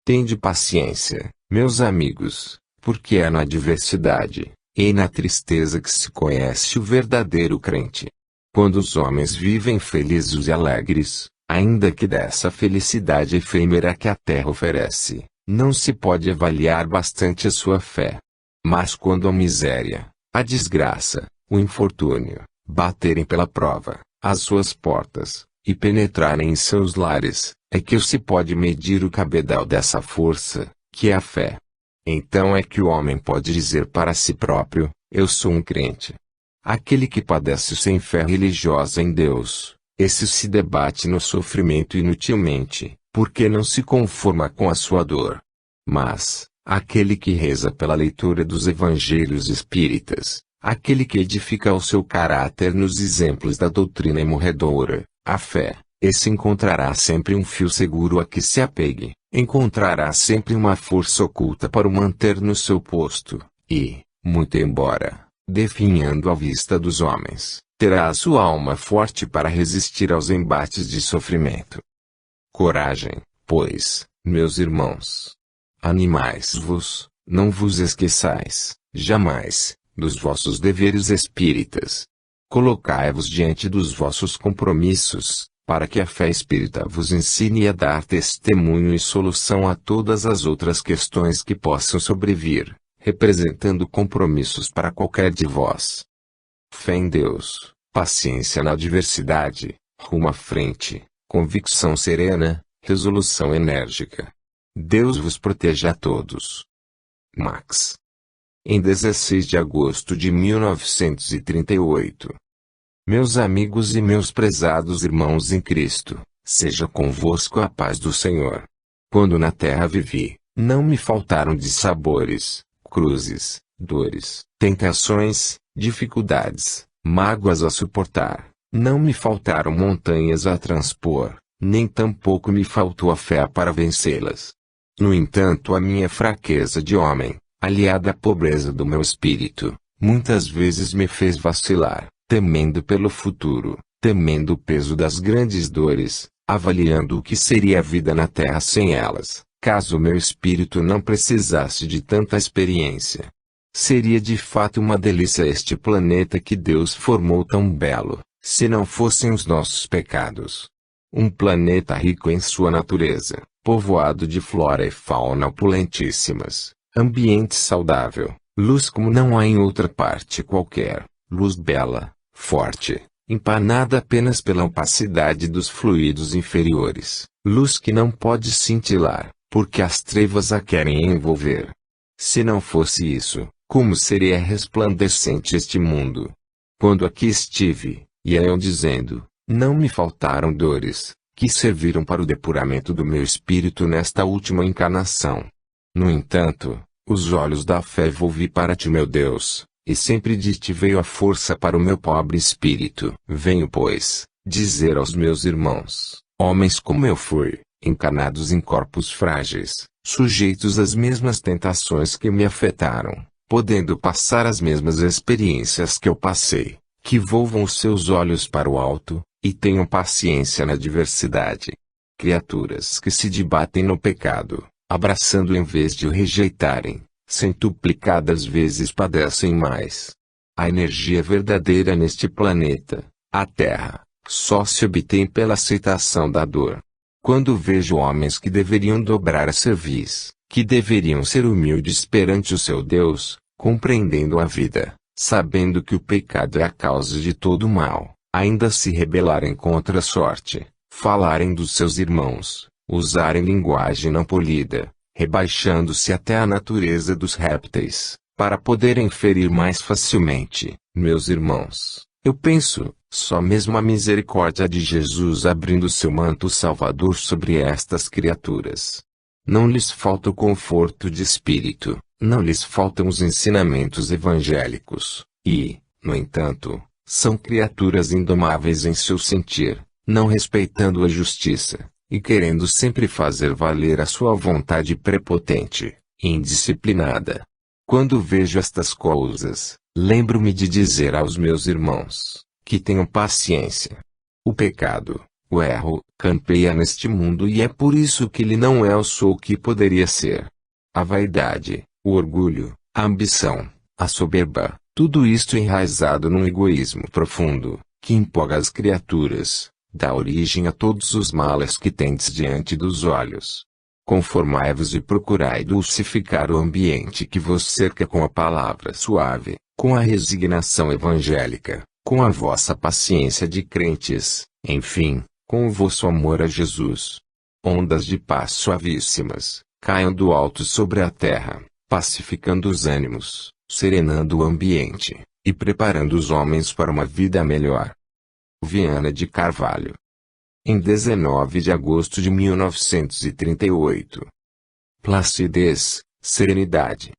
Tende paciência, meus amigos, porque é na adversidade, e na tristeza que se conhece o verdadeiro crente. Quando os homens vivem felizes e alegres, ainda que dessa felicidade efêmera que a terra oferece, não se pode avaliar bastante a sua fé. Mas quando a miséria, a desgraça, o infortúnio, baterem pela prova, às suas portas, e penetrarem em seus lares, é que se pode medir o cabedal dessa força, que é a fé. Então é que o homem pode dizer para si próprio, eu sou um crente. Aquele que padece sem fé religiosa em Deus, esse se debate no sofrimento inutilmente, porque não se conforma com a sua dor. Mas, aquele que reza pela leitura dos evangelhos espíritas, aquele que edifica o seu caráter nos exemplos da doutrina imorredoura, a fé, esse encontrará sempre um fio seguro a que se apegue, encontrará sempre uma força oculta para o manter no seu posto, e, muito embora, definhando à vista dos homens, terá a sua alma forte para resistir aos embates de sofrimento. Coragem, pois, meus irmãos. Animais-vos, não vos esqueçais, jamais, dos vossos deveres espíritas. Colocai-vos diante dos vossos compromissos, para que a fé espírita vos ensine a dar testemunho e solução a todas as outras questões que possam sobrevir, representando compromissos para qualquer de vós. Fé em Deus, paciência na adversidade, rumo à frente, convicção serena, resolução enérgica. Deus vos proteja a todos. Max. Em 16 de agosto de 1938. Meus amigos e meus prezados irmãos em Cristo, seja convosco a paz do Senhor. Quando na terra vivi, não me faltaram dissabores, cruzes, dores, tentações, dificuldades, mágoas a suportar, não me faltaram montanhas a transpor, nem tampouco me faltou a fé para vencê-las. No entanto, a minha fraqueza de homem, aliada à pobreza do meu espírito, muitas vezes me fez vacilar, temendo pelo futuro, temendo o peso das grandes dores, avaliando o que seria a vida na terra sem elas, caso meu espírito não precisasse de tanta experiência. Seria de fato uma delícia este planeta que Deus formou tão belo, se não fossem os nossos pecados. Um planeta rico em sua natureza, povoado de flora e fauna opulentíssimas, ambiente saudável, luz como não há em outra parte qualquer, luz bela, forte, empanada apenas pela opacidade dos fluidos inferiores, luz que não pode cintilar, porque as trevas a querem envolver. Se não fosse isso, como seria resplandecente este mundo? Quando aqui estive, e eu dizendo, não me faltaram dores, que serviram para o depuramento do meu espírito nesta última encarnação. No entanto, os olhos da fé volvi para ti, meu Deus, e sempre de ti veio a força para o meu pobre espírito. Venho, pois, dizer aos meus irmãos, homens como eu fui, encarnados em corpos frágeis, sujeitos às mesmas tentações que me afetaram, podendo passar as mesmas experiências que eu passei, que volvam os seus olhos para o alto, e tenham paciência na adversidade. Criaturas que se debatem no pecado, abraçando em vez de o rejeitarem, centuplicadas vezes padecem mais. A energia verdadeira neste planeta, a Terra, só se obtém pela aceitação da dor. Quando vejo homens que deveriam dobrar a cerviz, que deveriam ser humildes perante o seu Deus, compreendendo a vida, sabendo que o pecado é a causa de todo o mal, ainda se rebelarem contra a sorte, falarem dos seus irmãos, usarem linguagem não polida, rebaixando-se até a natureza dos répteis, para poderem ferir mais facilmente. Meus irmãos, eu penso, só mesmo a misericórdia de Jesus abrindo seu manto salvador sobre estas criaturas. Não lhes falta o conforto de espírito, não lhes faltam os ensinamentos evangélicos, e, no entanto, são criaturas indomáveis em seu sentir, não respeitando a justiça, e querendo sempre fazer valer a sua vontade prepotente, indisciplinada. Quando vejo estas coisas, lembro-me de dizer aos meus irmãos, que tenham paciência. O pecado, o erro, campeia neste mundo e é por isso que ele não é o sou que poderia ser. A vaidade, o orgulho, a ambição, a soberba, tudo isto enraizado num egoísmo profundo, que empolga as criaturas, dá origem a todos os males que tendes diante dos olhos. Conformai-vos e procurai dulcificar o ambiente que vos cerca com a palavra suave, com a resignação evangélica, com a vossa paciência de crentes, enfim, com o vosso amor a Jesus. Ondas de paz suavíssimas, caiam do alto sobre a terra, pacificando os ânimos, serenando o ambiente, e preparando os homens para uma vida melhor. Viana de Carvalho. Em 19 de agosto de 1938. Placidez, serenidade.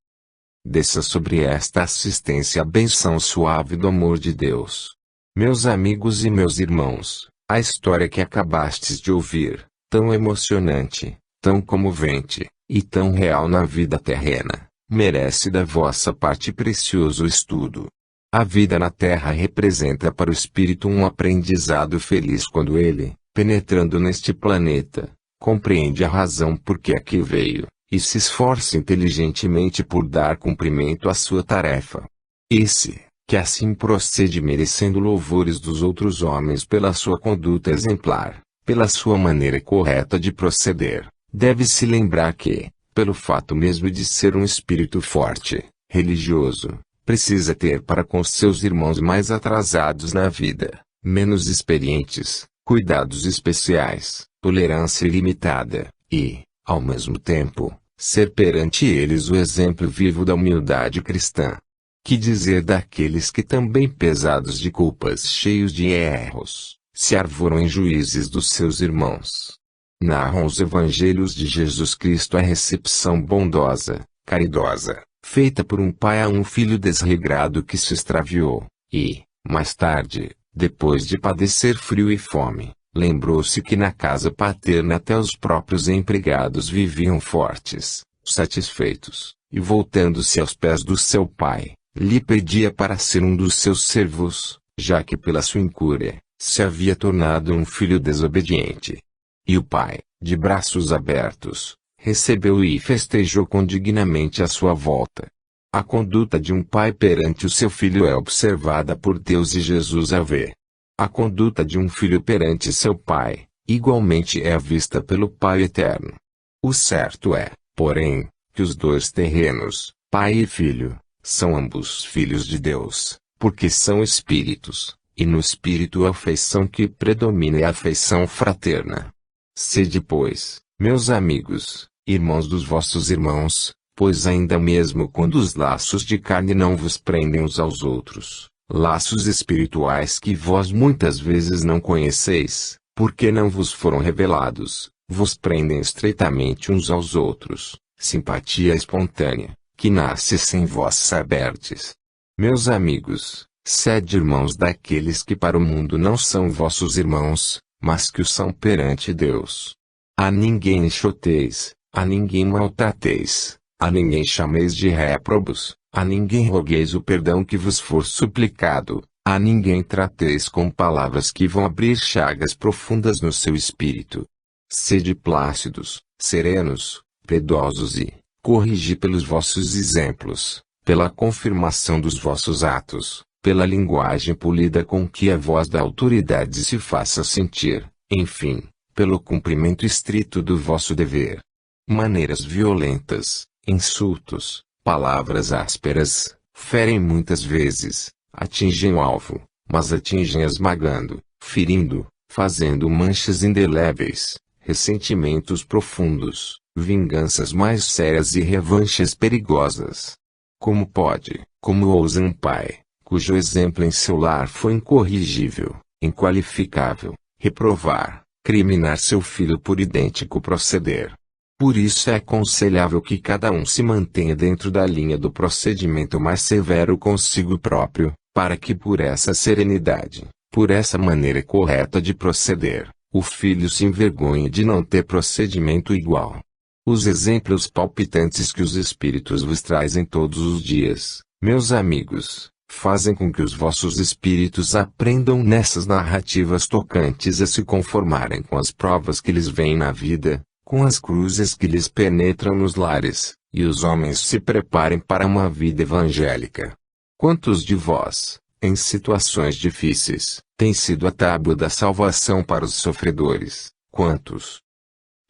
Desça sobre esta assistência a benção suave do amor de Deus. Meus amigos e meus irmãos, a história que acabastes de ouvir, tão emocionante, tão comovente, e tão real na vida terrena, merece da vossa parte precioso estudo. A vida na Terra representa para o espírito um aprendizado feliz quando ele, penetrando neste planeta, compreende a razão por que aqui veio, e se esforça inteligentemente por dar cumprimento à sua tarefa. Esse, que assim procede merecendo louvores dos outros homens pela sua conduta exemplar, pela sua maneira correta de proceder, deve se lembrar que, pelo fato mesmo de ser um espírito forte, religioso, precisa ter para com seus irmãos mais atrasados na vida, menos experientes, cuidados especiais, tolerância ilimitada, e, ao mesmo tempo, ser perante eles o exemplo vivo da humildade cristã. Que dizer daqueles que também pesados de culpas, cheios de erros, se arvoram em juízes dos seus irmãos? Narram os evangelhos de Jesus Cristo a recepção bondosa, caridosa, feita por um pai a um filho desregrado que se extraviou, e, mais tarde, depois de padecer frio e fome, lembrou-se que na casa paterna até os próprios empregados viviam fortes, satisfeitos, e voltando-se aos pés do seu pai, lhe pedia para ser um dos seus servos, já que pela sua incúria, se havia tornado um filho desobediente. E o pai, de braços abertos, recebeu e festejou condignamente a sua volta. A conduta de um pai perante o seu filho é observada por Deus e Jesus a vê. A conduta de um filho perante seu pai, igualmente é vista pelo Pai Eterno. O certo é, porém, que os dois terrenos, pai e filho, são ambos filhos de Deus, porque são espíritos, e no espírito a afeição que predomina é a afeição fraterna. Sede, pois, meus amigos, irmãos dos vossos irmãos, pois ainda mesmo quando os laços de carne não vos prendem uns aos outros, laços espirituais que vós muitas vezes não conheceis, porque não vos foram revelados, vos prendem estreitamente uns aos outros, simpatia espontânea, que nasce sem vós saberdes. Meus amigos, sede irmãos daqueles que para o mundo não são vossos irmãos, mas que o são perante Deus. A ninguém enxoteis, a ninguém maltrateis, a ninguém chameis de réprobos, a ninguém rogueis o perdão que vos for suplicado, a ninguém trateis com palavras que vão abrir chagas profundas no seu espírito. Sede plácidos, serenos, piedosos e, corrigi pelos vossos exemplos, pela confirmação dos vossos atos, pela linguagem polida com que a voz da autoridade se faça sentir, enfim, pelo cumprimento estrito do vosso dever. Maneiras violentas, insultos, palavras ásperas, ferem muitas vezes, atingem o alvo, mas atingem esmagando, ferindo, fazendo manchas indeléveis, ressentimentos profundos, vinganças mais sérias e revanches perigosas. Como pode, como ousa um pai, cujo exemplo em seu lar foi incorrigível, inqualificável, reprovar, criminar seu filho por idêntico proceder? Por isso é aconselhável que cada um se mantenha dentro da linha do procedimento mais severo consigo próprio, para que por essa serenidade, por essa maneira correta de proceder, o filho se envergonhe de não ter procedimento igual. Os exemplos palpitantes que os Espíritos vos trazem todos os dias, meus amigos, fazem com que os vossos espíritos aprendam nessas narrativas tocantes a se conformarem com as provas que lhes vêm na vida, com as cruzes que lhes penetram nos lares, e os homens se preparem para uma vida evangélica. Quantos de vós, em situações difíceis, têm sido a tábua da salvação para os sofredores? Quantos?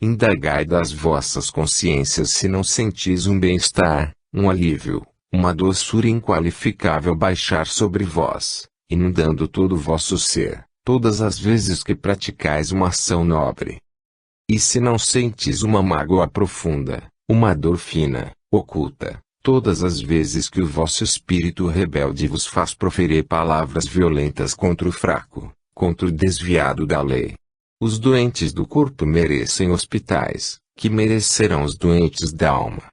Indagai das vossas consciências se não sentis um bem-estar, um alívio, uma doçura inqualificável baixar sobre vós, inundando todo o vosso ser, todas as vezes que praticais uma ação nobre. E se não sentis uma mágoa profunda, uma dor fina, oculta, todas as vezes que o vosso espírito rebelde vos faz proferir palavras violentas contra o fraco, contra o desviado da lei? Os doentes do corpo merecem hospitais, que merecerão os doentes da alma.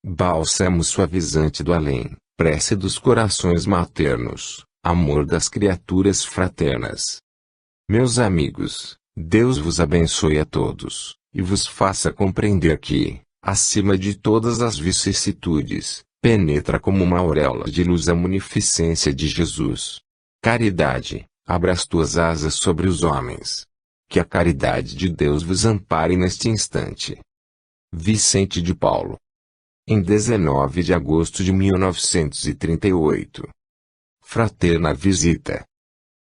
Bálsamo suavizante do além, prece dos corações maternos, amor das criaturas fraternas. Meus amigos, Deus vos abençoe a todos, e vos faça compreender que, acima de todas as vicissitudes, penetra como uma auréola de luz a munificência de Jesus. Caridade, abra as tuas asas sobre os homens. Que a caridade de Deus vos ampare neste instante. Vicente de Paulo. Em 19 de agosto de 1938. Fraterna visita.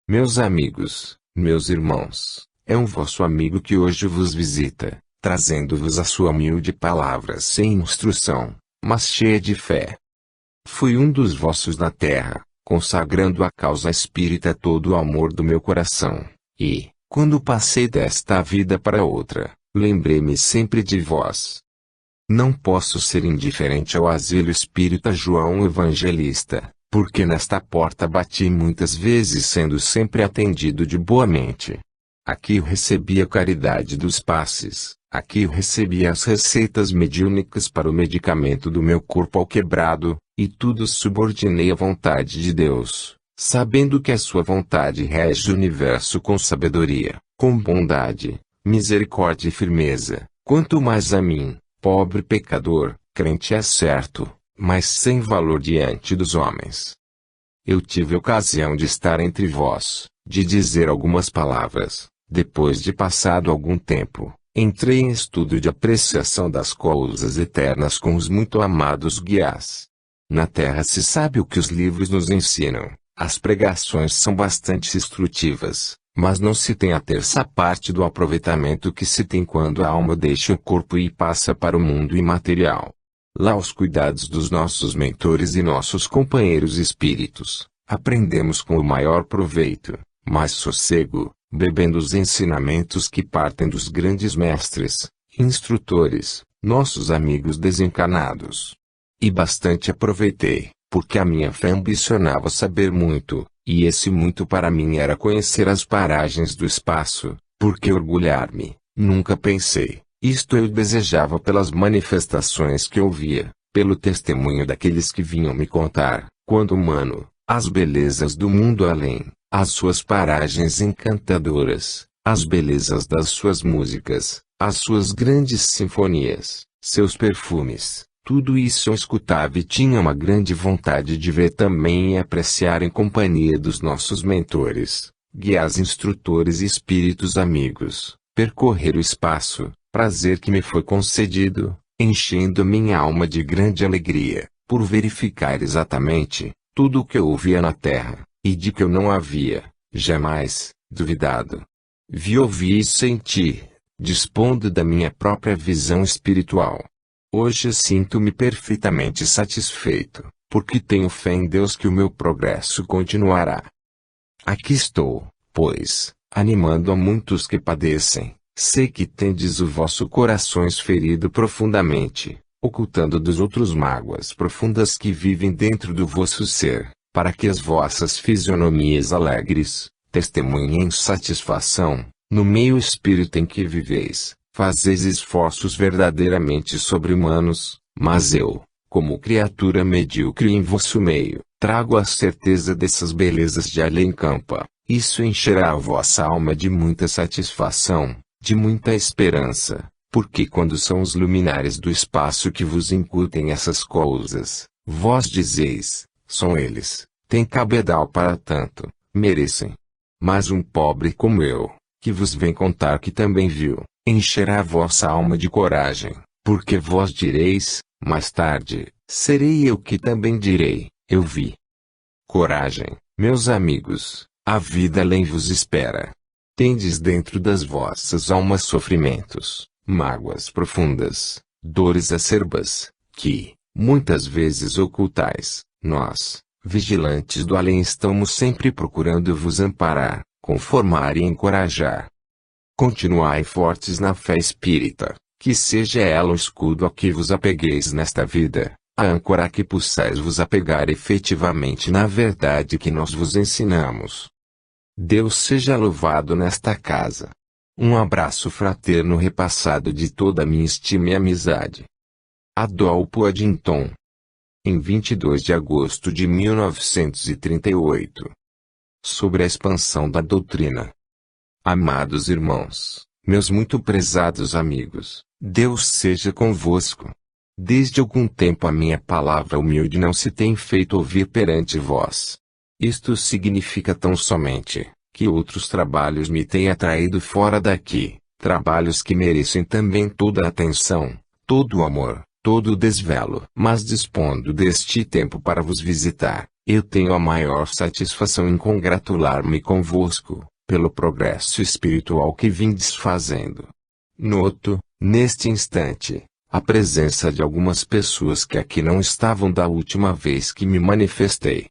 Meus amigos, meus irmãos, é um vosso amigo que hoje vos visita, trazendo-vos a sua humilde palavra sem instrução, mas cheia de fé. Fui um dos vossos na terra, consagrando à causa espírita todo o amor do meu coração, e, quando passei desta vida para outra, lembrei-me sempre de vós. Não posso ser indiferente ao asilo espírita João Evangelista, porque nesta porta bati muitas vezes sendo sempre atendido de boa mente. Aqui recebi a caridade dos passes, aqui recebi as receitas mediúnicas para o medicamento do meu corpo ao quebrado, e tudo subordinei à vontade de Deus, sabendo que a sua vontade rege o universo com sabedoria, com bondade, misericórdia e firmeza, quanto mais a mim, pobre pecador, crente é certo, mas sem valor diante dos homens. Eu tive ocasião de estar entre vós, de dizer algumas palavras, depois de passado algum tempo, entrei em estudo de apreciação das coisas eternas com os muito amados guias. Na terra se sabe o que os livros nos ensinam, as pregações são bastante instrutivas, mas não se tem a terça parte do aproveitamento que se tem quando a alma deixa o corpo e passa para o mundo imaterial. Lá os cuidados dos nossos mentores e nossos companheiros espíritos, aprendemos com o maior proveito, mais sossego, bebendo os ensinamentos que partem dos grandes mestres, instrutores, nossos amigos desencarnados. E bastante aproveitei, porque a minha fé ambicionava saber muito, e esse muito para mim era conhecer as paragens do espaço, porque orgulhar-me, nunca pensei, isto eu desejava pelas manifestações que ouvia, pelo testemunho daqueles que vinham me contar, quando humano, as belezas do mundo além, as suas paragens encantadoras, as belezas das suas músicas, as suas grandes sinfonias, seus perfumes. Tudo isso eu escutava e tinha uma grande vontade de ver também e apreciar em companhia dos nossos mentores, guias instrutores e espíritos amigos, percorrer o espaço, prazer que me foi concedido, enchendo minha alma de grande alegria, por verificar exatamente, tudo o que eu ouvia na terra, e de que eu não havia, jamais, duvidado. Vi, ouvi e senti, dispondo da minha própria visão espiritual. Hoje sinto-me perfeitamente satisfeito, porque tenho fé em Deus que o meu progresso continuará. Aqui estou, pois, animando a muitos que padecem, Sei que tendes o vosso corações ferido profundamente, ocultando dos outros mágoas profundas que vivem dentro do vosso ser, para que as vossas fisionomias alegres testemunhem satisfação, no meio espírito em que viveis, fazeis esforços verdadeiramente sobre-humanos, mas eu, como criatura medíocre em vosso meio, trago a certeza dessas belezas de além campa. Isso encherá a vossa alma de muita satisfação, de muita esperança, porque quando são os luminares do espaço que vos incutem essas coisas, vós dizeis, são eles, têm cabedal para tanto, merecem. Mas um pobre como eu, que vos vem contar que também viu, encherá a vossa alma de coragem, porque vós direis, mais tarde, serei eu que também direi, eu vi. Coragem, meus amigos, a vida além vos espera. Tendes dentro das vossas almas sofrimentos, mágoas profundas, dores acerbas, que, muitas vezes ocultais. Nós, vigilantes do além, estamos sempre procurando vos amparar, conformar e encorajar. Continuai fortes na fé espírita, que seja ela o escudo a que vos apegueis nesta vida, a âncora a que possais vos apegar efetivamente na verdade que nós vos ensinamos. Deus seja louvado nesta casa. Um abraço fraterno repassado de toda a minha estima e amizade. Adolfo Addington. Em 22 de agosto de 1938. Sobre a expansão da doutrina. Amados irmãos, meus muito prezados amigos, Deus seja convosco. Desde algum tempo a minha palavra humilde não se tem feito ouvir perante vós. Isto significa tão somente, que outros trabalhos me têm atraído fora daqui, trabalhos que merecem também toda a atenção, todo o amor, todo o desvelo. Mas dispondo deste tempo para vos visitar, eu tenho a maior satisfação em congratular-me convosco, pelo progresso espiritual que vindes fazendo. Noto, neste instante, a presença de algumas pessoas que aqui não estavam da última vez que me manifestei.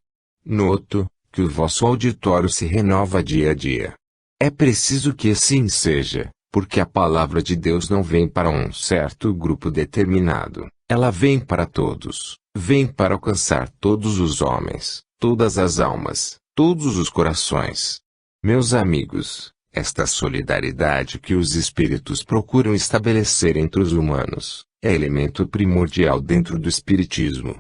Noto, que o vosso auditório se renova dia a dia. É preciso que assim seja, porque a palavra de Deus não vem para um certo grupo determinado, ela vem para todos, vem para alcançar todos os homens, todas as almas, todos os corações. Meus amigos, esta solidariedade que os espíritos procuram estabelecer entre os humanos, é elemento primordial dentro do espiritismo.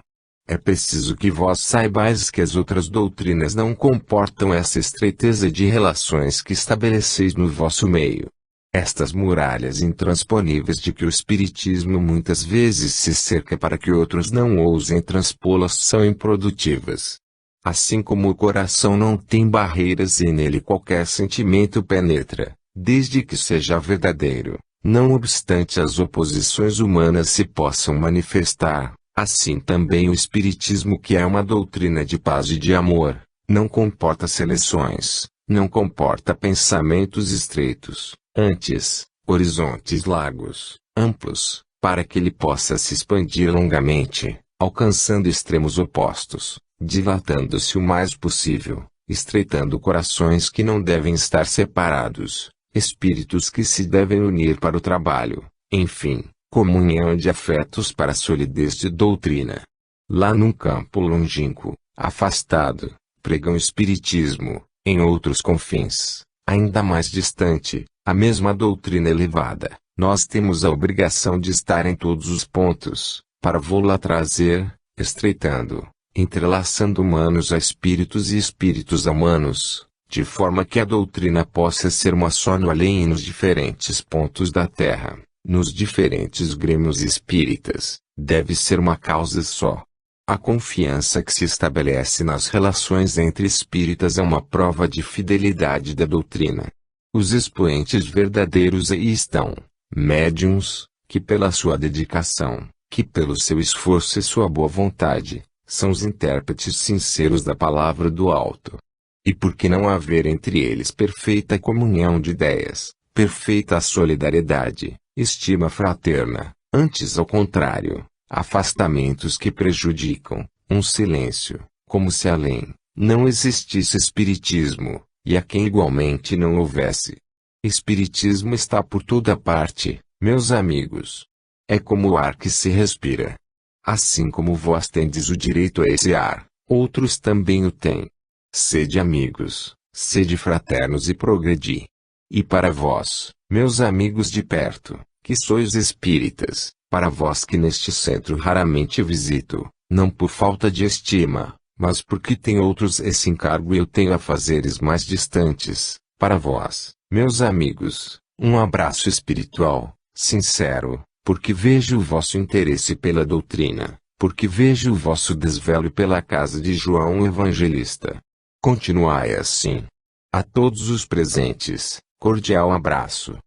É preciso que vós saibais que as outras doutrinas não comportam essa estreiteza de relações que estabeleceis no vosso meio. Estas muralhas intransponíveis de que o espiritismo muitas vezes se cerca para que outros não ousem transpô-las são improdutivas. Assim como o coração não tem barreiras e nele qualquer sentimento penetra, desde que seja verdadeiro, não obstante as oposições humanas se possam manifestar, assim também o espiritismo, que é uma doutrina de paz e de amor, não comporta seleções, não comporta pensamentos estreitos, antes, horizontes largos, amplos, para que ele possa se expandir longamente, alcançando extremos opostos, dilatando-se o mais possível, estreitando corações que não devem estar separados, espíritos que se devem unir para o trabalho, enfim, comunhão de afetos para a solidez de doutrina. Lá num campo longínquo, afastado, pregam espiritismo, em outros confins, ainda mais distante, a mesma doutrina elevada. Nós temos a obrigação de estar em todos os pontos, para vô-la trazer, estreitando, entrelaçando humanos a espíritos e espíritos a humanos, de forma que a doutrina possa ser uma só no além e nos diferentes pontos da terra, nos diferentes grêmios espíritas, deve ser uma causa só. A confiança que se estabelece nas relações entre espíritas é uma prova de fidelidade da doutrina. Os expoentes verdadeiros aí estão, médiuns, que pela sua dedicação, que pelo seu esforço e sua boa vontade, são os intérpretes sinceros da palavra do alto. E por que não haver entre eles perfeita comunhão de ideias, perfeita solidariedade, estima fraterna, antes ao contrário, afastamentos que prejudicam, um silêncio, como se além, não existisse espiritismo, e a quem igualmente não houvesse. Espiritismo está por toda parte, meus amigos. É como o ar que se respira. Assim como vós tendes o direito a esse ar, outros também o têm. Sede amigos, sede fraternos e progredi. E para vós, meus amigos de perto, que sois espíritas, para vós que neste centro raramente visito, não por falta de estima, mas porque tem outros esse encargo e eu tenho afazeres mais distantes, para vós, meus amigos, um abraço espiritual, sincero, porque vejo o vosso interesse pela doutrina, porque vejo o vosso desvelo pela casa de João Evangelista. Continuai assim. A todos os presentes, cordial abraço.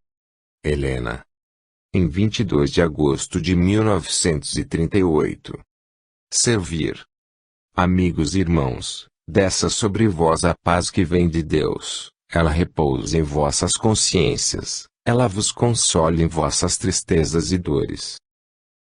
Helena. Em 22 de agosto de 1938. Servir. Amigos e irmãos, desça sobre vós a paz que vem de Deus, ela repousa em vossas consciências, ela vos console em vossas tristezas e dores.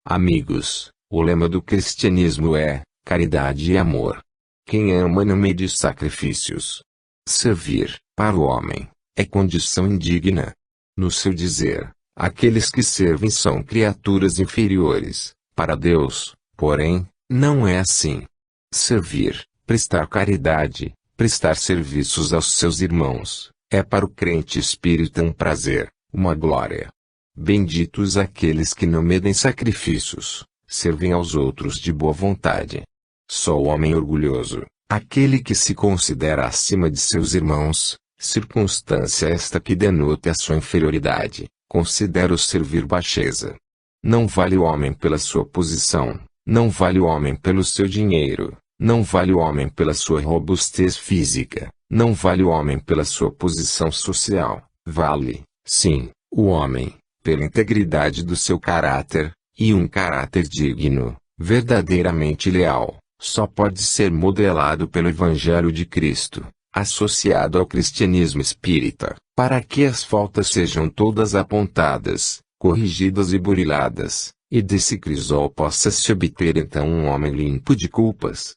Amigos, o lema do cristianismo é, caridade e amor. Quem ama não mede sacrifícios. Servir, para o homem, é condição indigna. No seu dizer, aqueles que servem são criaturas inferiores, para Deus, porém, não é assim. Servir, prestar caridade, prestar serviços aos seus irmãos, é para o crente espírita um prazer, uma glória. Benditos aqueles que não medem sacrifícios, servem aos outros de boa vontade. Só o homem orgulhoso, aquele que se considera acima de seus irmãos, circunstância esta que denota a sua inferioridade, considera o servir baixeza. Não vale o homem pela sua posição, não vale o homem pelo seu dinheiro, não vale o homem pela sua robustez física, não vale o homem pela sua posição social, vale, sim, o homem, pela integridade do seu caráter, e um caráter digno, verdadeiramente leal, só pode ser modelado pelo Evangelho de Cristo, associado ao cristianismo espírita, para que as faltas sejam todas apontadas, corrigidas e buriladas, e desse crisol possa se obter então um homem limpo de culpas.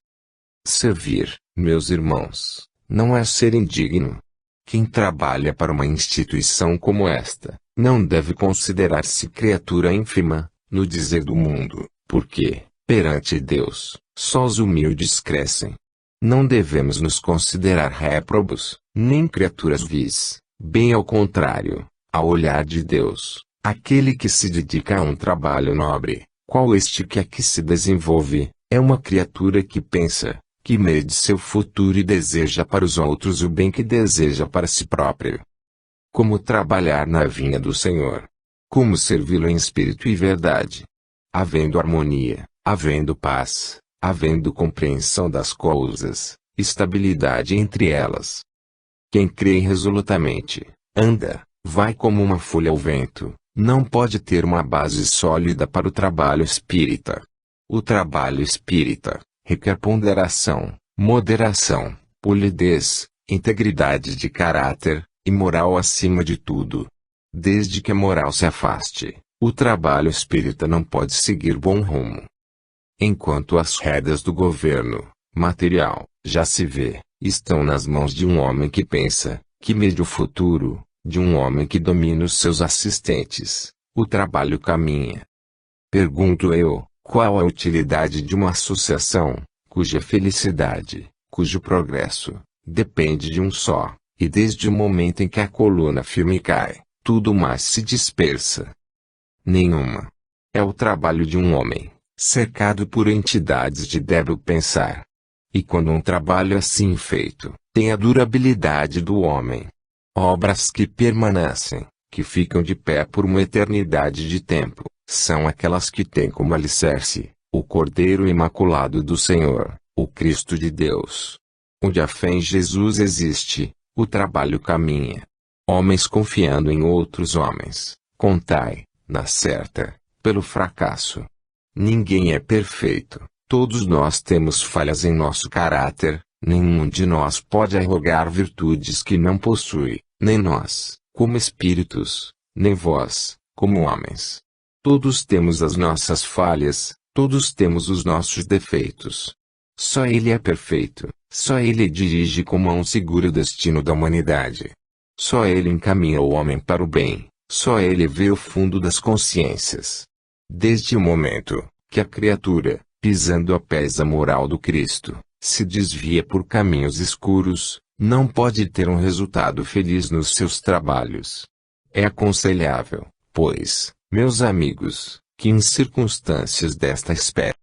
Servir, meus irmãos, não é ser indigno. Quem trabalha para uma instituição como esta, não deve considerar-se criatura ínfima, no dizer do mundo, porque, perante Deus, só os humildes crescem. Não devemos nos considerar réprobos, nem criaturas vis, bem ao contrário, ao olhar de Deus, aquele que se dedica a um trabalho nobre, qual este que aqui se desenvolve, é uma criatura que pensa, que mede seu futuro e deseja para os outros o bem que deseja para si próprio. Como trabalhar na vinha do Senhor? Como servi-lo em espírito e verdade? Havendo harmonia, havendo paz, havendo compreensão das coisas, estabilidade entre elas. Quem crê resolutamente, anda, vai como uma folha ao vento, não pode ter uma base sólida para o trabalho espírita. O trabalho espírita requer ponderação, moderação, polidez, integridade de caráter, e moral acima de tudo. Desde que a moral se afaste, o trabalho espírita não pode seguir bom rumo. Enquanto as rédeas do governo material, já se vê, estão nas mãos de um homem que pensa, que mede o futuro, de um homem que domina os seus assistentes, o trabalho caminha. Pergunto eu, qual a utilidade de uma associação, cuja felicidade, cujo progresso, depende de um só, e desde o momento em que a coluna firme cai, tudo mais se dispersa? Nenhuma. É o trabalho de um homem, cercado por entidades de débil pensar. E quando um trabalho assim feito, tem a durabilidade do homem. Obras que permanecem, que ficam de pé por uma eternidade de tempo, são aquelas que têm como alicerce, o Cordeiro Imaculado do Senhor, o Cristo de Deus. Onde a fé em Jesus existe, o trabalho caminha. Homens confiando em outros homens, contai, na certa, pelo fracasso. Ninguém é perfeito, todos nós temos falhas em nosso caráter, nenhum de nós pode arrogar virtudes que não possui, nem nós, como espíritos, nem vós, como homens. Todos temos as nossas falhas, todos temos os nossos defeitos. Só Ele é perfeito, só Ele dirige com mão segura o destino da humanidade. Só ele encaminha o homem para o bem, só ele vê o fundo das consciências. Desde o momento que a criatura, pisando a pés a moral do Cristo, se desvia por caminhos escuros, não pode ter um resultado feliz nos seus trabalhos. É aconselhável, pois, meus amigos, que em circunstâncias desta espécie,